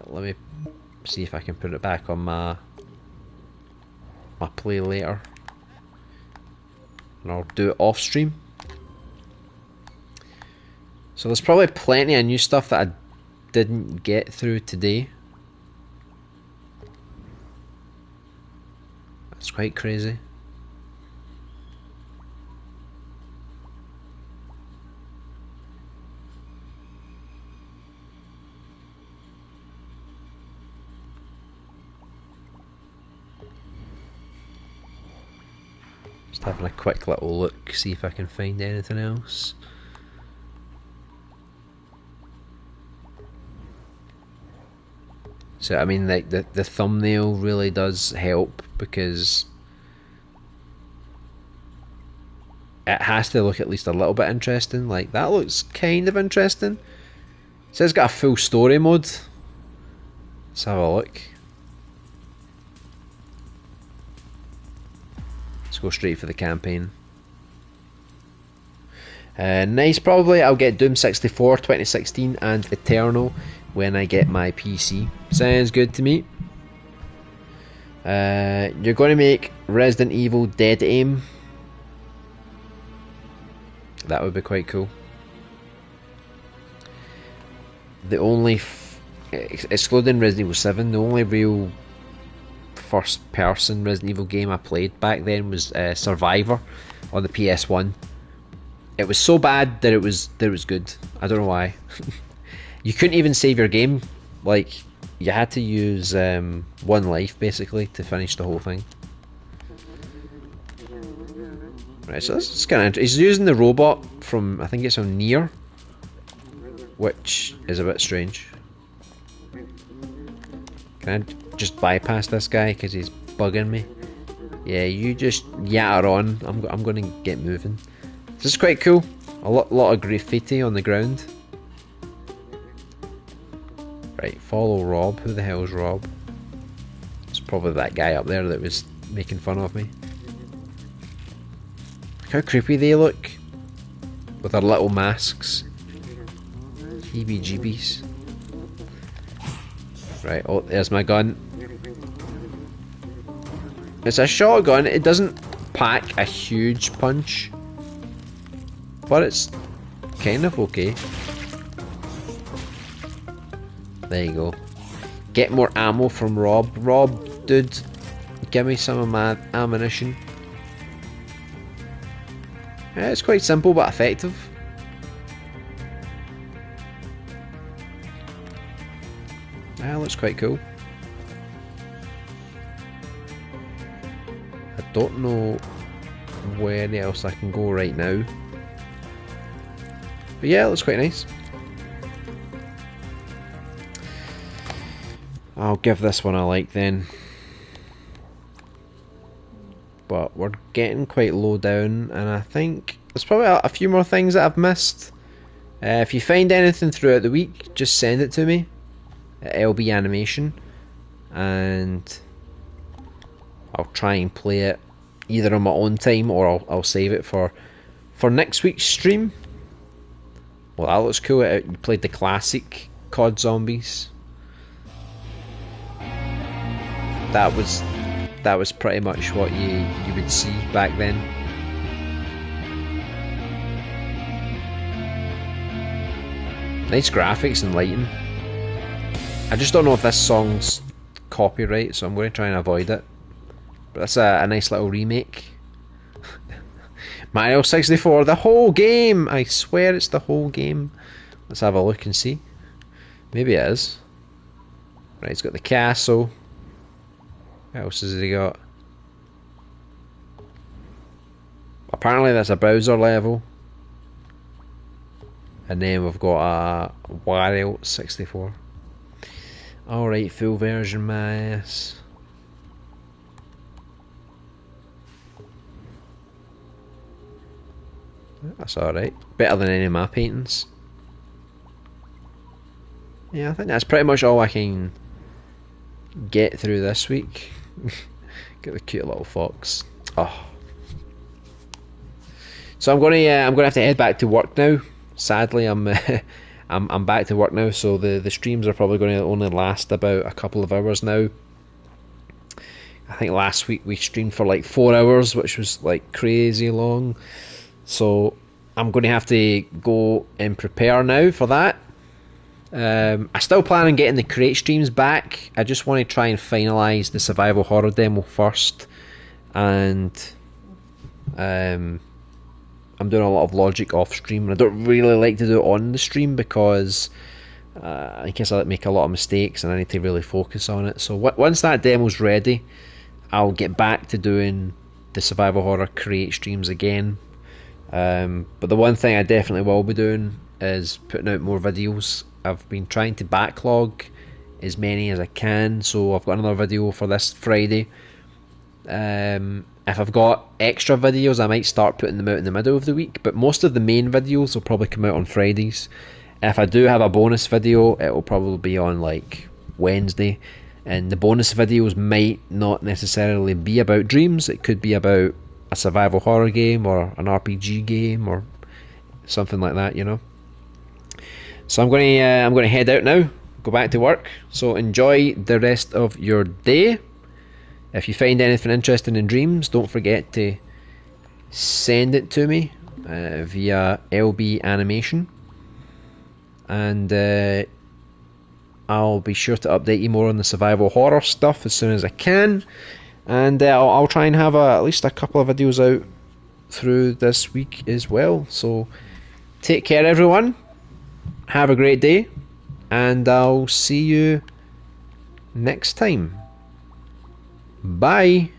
Let me see if I can put it back on my play later. And I'll do it off stream. So there's probably plenty of new stuff that I didn't get through today. That's quite crazy. Just having a quick little look, see if I can find anything else. So I mean, like the thumbnail really does help because it has to look at least a little bit interesting. Like that looks kind of interesting. It says it's got a full story mode. Let's have a look. Let's go straight for the campaign. Nice, probably I'll get Doom 64 2016 and Eternal when I get my PC. Sounds good to me. You're going to make Resident Evil Dead Aim. That would be quite cool. The only, excluding Resident Evil 7, the only real first person Resident Evil game I played back then was Survivor on the PS1. It was so bad that it was good. I don't know why. You couldn't even save your game. Like, you had to use one life basically to finish the whole thing. Right, so this is kind of he's using the robot from, I think it's on Nier, which is a bit strange. Can I just bypass this guy because he's bugging me? Yeah, you just yatter on. I'm going to get moving. This is quite cool. A lot of graffiti on the ground. Right, follow Rob. Who the hell is Rob? It's probably that guy up there that was making fun of me. Look how creepy they look. With their little masks. Heebie-jeebies. Right, oh, there's my gun. It's a shotgun. It doesn't pack a huge punch. But it's kind of okay. There you go. Get more ammo from Rob. Rob, dude, give me some of my ammunition. Yeah, it's quite simple but effective. That looks quite cool. I don't know where else I can go right now. But yeah, it looks quite nice. I'll give this one a like then. But we're getting quite low down, and I think there's probably a few more things that I've missed. If you find anything throughout the week, just send it to me at LB Animation, and I'll try and play it either on my own time or I'll save it for next week's stream. Well, that looks cool. You played the classic COD Zombies. That was pretty much what you would see back then. Nice graphics and lighting. I just don't know if this song's copyright, so I'm going to try and avoid it. But that's a nice little remake. Mario 64, the whole game! I swear it's the whole game. Let's have a look and see. Maybe it is. Right, it's got the castle. What else has he got? Apparently that's a browser level. And then we've got a Wario 64. Alright, full version, my ass. That's alright. Better than any of my paintings. Yeah, I think that's pretty much all I can get through this week. Get the cute little fox. Oh. So I'm gonna have to head back to work now. Sadly, I'm back to work now, so the streams are probably going to only last about a couple of hours now. I think last week we streamed for like 4 hours, which was like crazy long. So I'm going to have to go and prepare now for that. I still plan on getting the crate streams back. I just want to try and finalise the survival horror demo first, and I'm doing a lot of logic off stream, and I don't really like to do it on the stream because in case I make a lot of mistakes and I need to really focus on it. So once that demo's ready, I'll get back to doing the survival horror crate streams again. But the one thing I definitely will be doing is putting out more videos. I've been trying to backlog as many as I can, so I've got another video for this Friday. If I've got extra videos, I might start putting them out in the middle of the week, but most of the main videos will probably come out on Fridays. If I do have a bonus video, it will probably be on like Wednesday, and the bonus videos might not necessarily be about Dreams. It could be about a survival horror game or an RPG game or something like that, you know. So I'm going to head out now, go back to work. So enjoy the rest of your day. If you find anything interesting in Dreams, don't forget to send it to me via LB Animation, and I'll be sure to update you more on the survival horror stuff as soon as I can, and I'll try and have at least a couple of videos out through this week as well. So take care everyone, have a great day, and I'll see you next time. Bye.